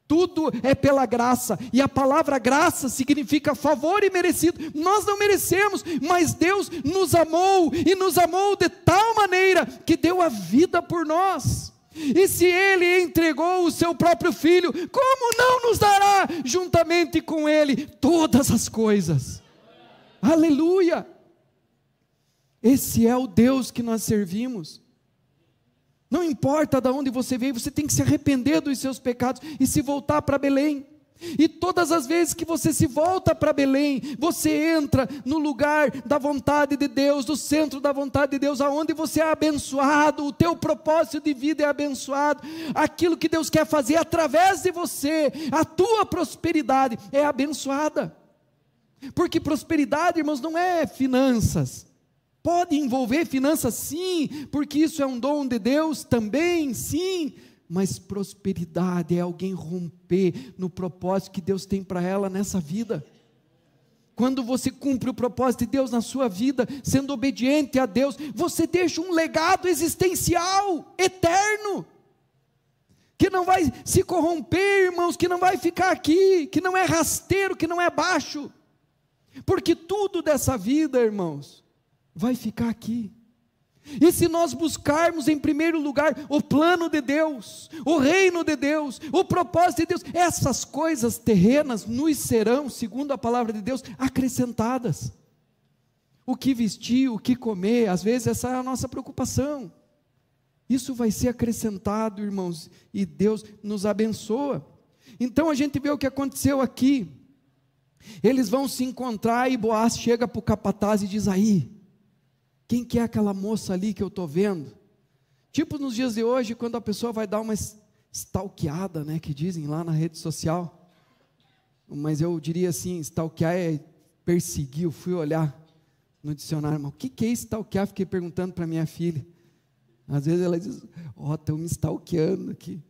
Tudo é pela graça, e a palavra graça significa favor merecido. Nós não merecemos, mas Deus nos amou, e nos amou de tal maneira, que deu a vida por nós. E se Ele entregou o seu próprio Filho, como não nos dará, juntamente com Ele, todas as coisas? Aleluia! Esse é o Deus que nós servimos. Não importa de onde você veio, você tem que se arrepender dos seus pecados e se voltar para Belém. E todas as vezes que você se volta para Belém, você entra no lugar da vontade de Deus, do centro da vontade de Deus, aonde você é abençoado, o teu propósito de vida é abençoado, aquilo que Deus quer fazer através de você, a tua prosperidade é abençoada. Porque prosperidade, irmãos, não é finanças. Pode envolver finanças, sim, porque isso é um dom de Deus também, sim, mas prosperidade é alguém romper no propósito que Deus tem para ela nessa vida. Quando você cumpre o propósito de Deus na sua vida, sendo obediente a Deus, você deixa um legado existencial, eterno, que não vai se corromper, irmãos, que não vai ficar aqui, que não é rasteiro, que não é baixo, porque tudo dessa vida, irmãos, vai ficar aqui. E se nós buscarmos em primeiro lugar o plano de Deus, o reino de Deus, o propósito de Deus, essas coisas terrenas nos serão, segundo a palavra de Deus, acrescentadas. O que vestir, o que comer, às vezes essa é a nossa preocupação. Isso vai ser acrescentado, irmãos, e Deus nos abençoa. Então a gente vê o que aconteceu aqui. Eles vão se encontrar e Boaz chega para o capataz e diz, aí, quem que é aquela moça ali que eu estou vendo? Tipo nos dias de hoje, quando a pessoa vai dar uma stalkeada, né, que dizem lá na rede social. Mas eu diria assim, stalkear é perseguir. Eu fui olhar no dicionário, mas o que é stalkear? Fiquei perguntando para minha filha. Às vezes ela diz, estão me stalkeando aqui.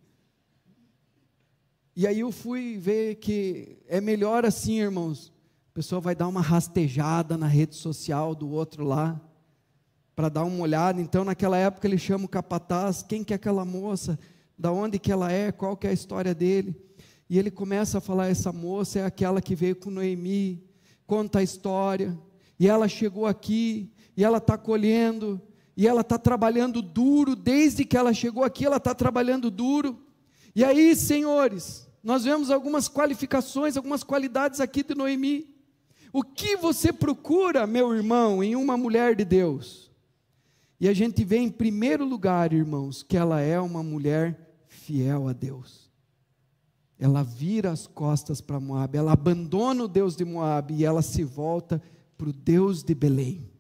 E aí eu fui ver que é melhor assim, irmãos. A pessoa vai dar uma rastejada na rede social do outro lá. para dar uma olhada. Então naquela época ele chama o capataz, quem que é aquela moça, da onde que ela é, qual que é a história dele, e ele começa a falar, essa moça é aquela que veio com Noemi, conta a história, e ela chegou aqui, e ela está colhendo, e ela está trabalhando duro, desde que ela chegou aqui ela está trabalhando duro. E aí, senhores, nós vemos algumas qualificações, algumas qualidades aqui de Noemi. O que você procura, meu irmão, em uma mulher de Deus? E a gente vê em primeiro lugar, irmãos, que ela é uma mulher fiel a Deus. Ela vira as costas para Moabe, ela abandona o Deus de Moabe e ela se volta para o Deus de Belém.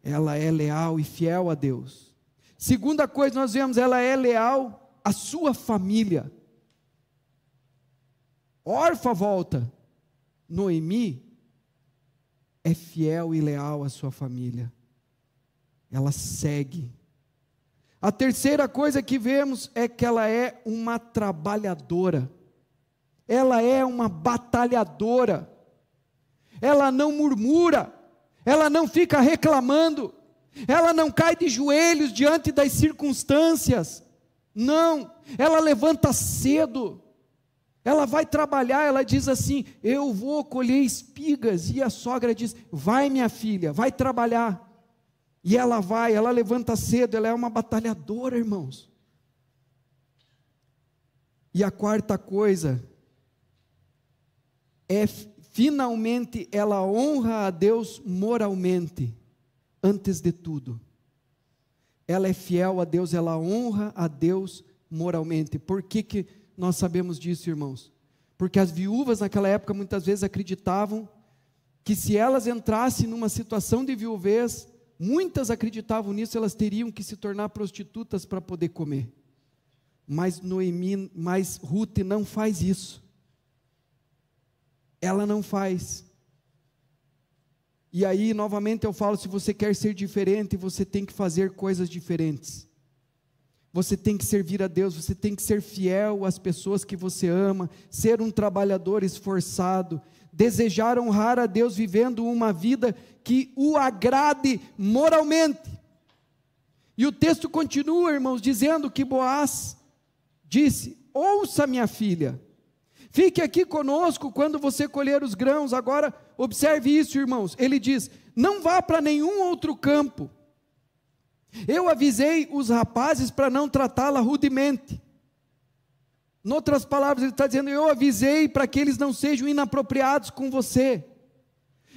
Ela é leal e fiel a Deus. Segunda coisa, nós vemos, ela é leal à sua família. Orfa volta, Noemi é fiel e leal à sua família. Ela segue. A terceira coisa que vemos é que ela é uma trabalhadora. Ela é uma batalhadora. Ela não murmura, ela não fica reclamando, ela não cai de joelhos diante das circunstâncias. Não, ela levanta cedo. Ela vai trabalhar, ela diz assim, eu vou colher espigas, e a sogra diz, vai minha filha, vai trabalhar, e ela vai, ela levanta cedo, ela é uma batalhadora, irmãos. E a quarta coisa, é finalmente ela honra a Deus moralmente, antes de tudo. Ela é fiel a Deus, ela honra a Deus moralmente. Por que nós sabemos disso, irmãos? Porque as viúvas naquela época muitas vezes acreditavam que se elas entrassem numa situação de viuvez, muitas acreditavam nisso, elas teriam que se tornar prostitutas para poder comer. Mas Ruth não faz isso. Ela não faz. E aí, novamente eu falo, se você quer ser diferente, você tem que fazer coisas diferentes. Você tem que servir a Deus, você tem que ser fiel às pessoas que você ama, ser um trabalhador esforçado, desejar honrar a Deus vivendo uma vida que o agrade moralmente. E o texto continua, irmãos, dizendo que Boaz disse, ouça minha filha, fique aqui conosco quando você colher os grãos. Agora, observe isso, irmãos, ele diz, não vá para nenhum outro campo. Eu avisei os rapazes para não tratá-la rudemente. Em outras palavras, ele está dizendo, eu avisei para que eles não sejam inapropriados com você.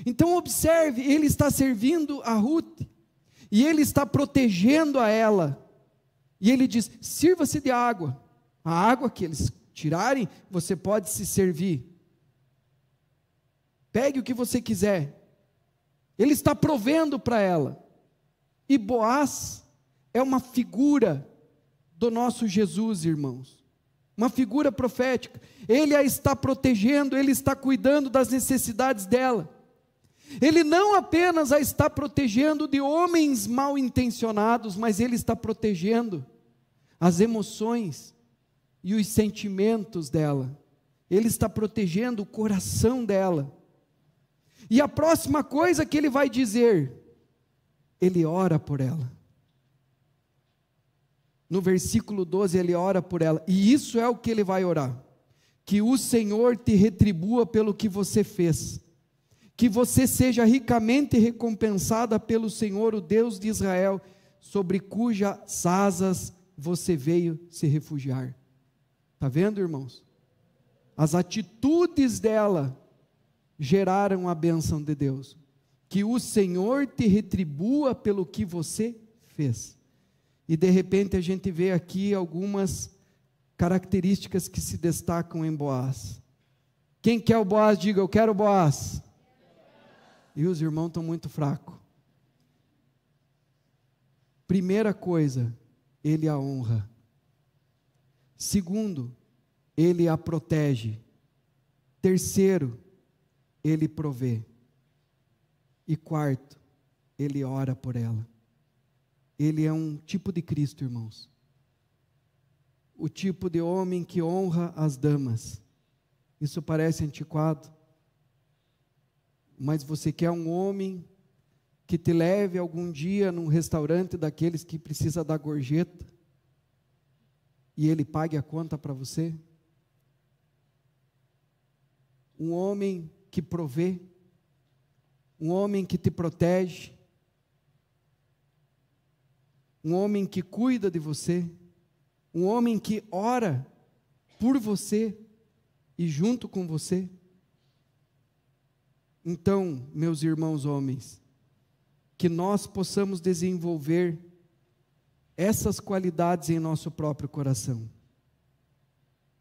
Então observe, ele está servindo a Ruth, e ele está protegendo a ela, e ele diz, sirva-se de água, a água que eles tirarem, você pode se servir, pegue o que você quiser, ele está provendo para ela. E Boaz é uma figura do nosso Jesus, irmãos, uma figura profética. Ele a está protegendo, ele está cuidando das necessidades dela. Ele não apenas a está protegendo de homens mal intencionados, mas ele está protegendo as emoções e os sentimentos dela. Ele está protegendo o coração dela. E a próxima coisa que ele vai dizer, ele ora por ela. No versículo 12 ele ora por ela, e isso é o que ele vai orar: que o Senhor te retribua pelo que você fez, que você seja ricamente recompensada pelo Senhor, o Deus de Israel, sobre cujas asas você veio se refugiar. Está vendo, irmãos? As atitudes dela geraram a bênção de Deus. Que o Senhor te retribua pelo que você fez. E de repente a gente vê aqui algumas características que se destacam em Boaz. Quem quer o Boaz, diga, eu quero o Boaz. E os irmãos estão muito fracos. Primeira coisa, ele a honra. Segundo, ele a protege. Terceiro, ele provê. E quarto, ele ora por ela. Ele é um tipo de Cristo, irmãos. O tipo de homem que honra as damas. Isso parece antiquado, mas você quer um homem que te leve algum dia num restaurante daqueles que precisa dar gorjeta e ele pague a conta para você? Um homem que provê, um homem que te protege, um homem que cuida de você, um homem que ora por você e junto com você. Então, meus irmãos homens, que nós possamos desenvolver essas qualidades em nosso próprio coração.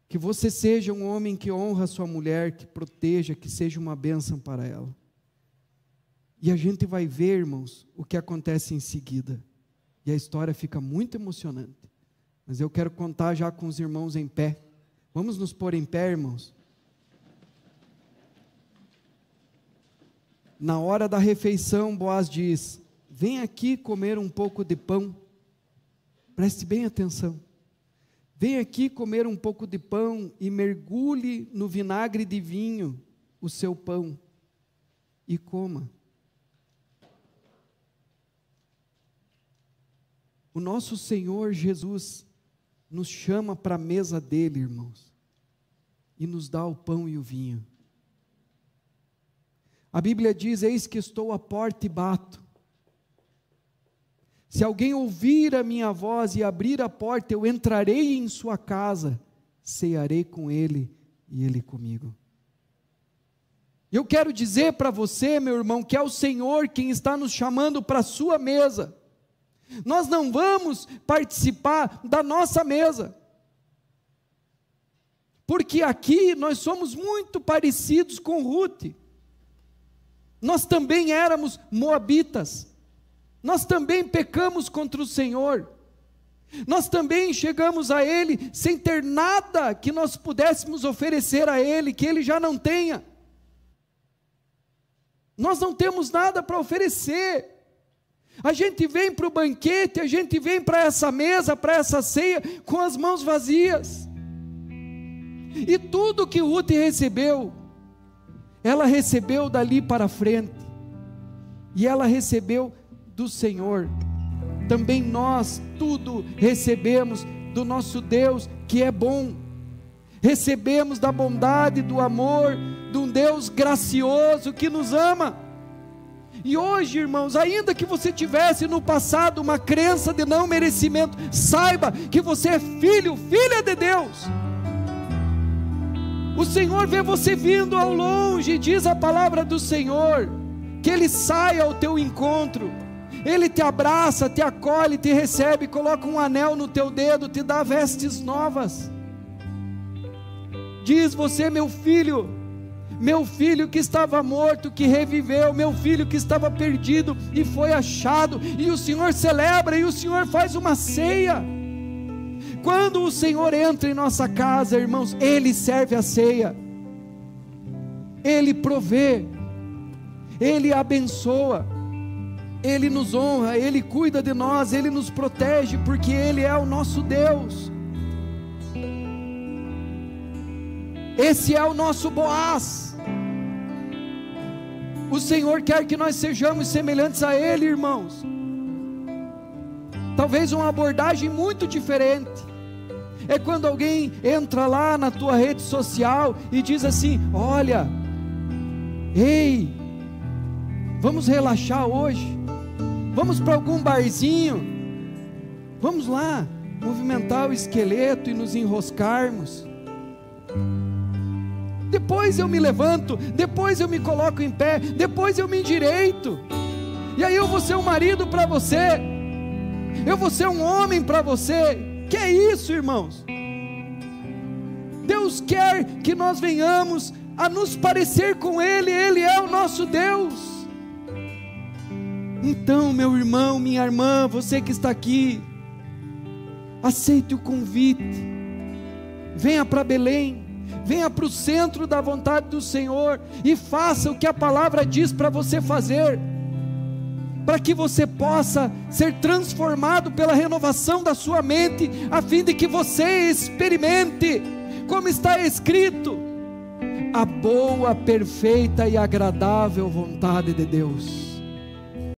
Que você seja um homem que honra a sua mulher, que proteja, que seja uma bênção para ela. E a gente vai ver, irmãos, o que acontece em seguida. E a história fica muito emocionante. Mas eu quero contar já com os irmãos em pé. Vamos nos pôr em pé, irmãos? Na hora da refeição, Boaz diz: vem aqui comer um pouco de pão. Preste bem atenção. Vem aqui comer um pouco de pão e mergulhe no vinagre de vinho o seu pão e coma. O nosso Senhor Jesus nos chama para a mesa dele, irmãos, e nos dá o pão e o vinho. A Bíblia diz: eis que estou à porta e bato. Se alguém ouvir a minha voz e abrir a porta, eu entrarei em sua casa, cearei com ele e ele comigo. Eu quero dizer para você, meu irmão, que é o Senhor quem está nos chamando para a sua mesa. Nós não vamos participar da nossa mesa, porque aqui nós somos muito parecidos com Ruth. Nós também éramos moabitas, nós também pecamos contra o Senhor, nós também chegamos a Ele sem ter nada que nós pudéssemos oferecer a Ele, que Ele já não tenha. Nós não temos nada para oferecer. A gente vem para o banquete, a gente vem para essa mesa, para essa ceia, com as mãos vazias. E tudo que Ruth recebeu, ela recebeu dali para frente, e ela recebeu do Senhor. Também nós tudo recebemos do nosso Deus que é bom, recebemos da bondade, do amor, de um Deus gracioso que nos ama. E hoje, irmãos, ainda que você tivesse no passado uma crença de não merecimento, saiba que você é filho, filha de Deus. O Senhor vê você vindo ao longe, diz a palavra do Senhor, que Ele sai ao teu encontro, Ele te abraça, te acolhe, te recebe, coloca um anel no teu dedo, te dá vestes novas. Diz você: meu filho que estava morto, que reviveu, meu filho que estava perdido e foi achado. E o Senhor celebra, e o Senhor faz uma ceia. Quando o Senhor entra em nossa casa, irmãos, Ele serve a ceia, Ele provê, Ele abençoa, Ele nos honra, Ele cuida de nós, Ele nos protege, porque Ele é o nosso Deus. Esse é o nosso Boaz. O Senhor quer que nós sejamos semelhantes a Ele, irmãos. Talvez uma abordagem muito diferente é quando alguém entra lá na tua rede social e diz assim: olha, ei, vamos relaxar hoje, vamos para algum barzinho, vamos lá movimentar o esqueleto e nos enroscarmos. Depois eu me levanto, depois eu me coloco em pé, depois eu me endireito, e aí eu vou ser um marido para você, eu vou ser um homem para você. Que é isso, irmãos? Deus quer que nós venhamos a nos parecer com Ele, Ele é o nosso Deus. Então, meu irmão, minha irmã, você que está aqui, aceite o convite, venha para Belém, venha para o centro da vontade do Senhor e faça o que a palavra diz para você fazer, para que você possa ser transformado pela renovação da sua mente, a fim de que você experimente, como está escrito, a boa, perfeita e agradável vontade de Deus.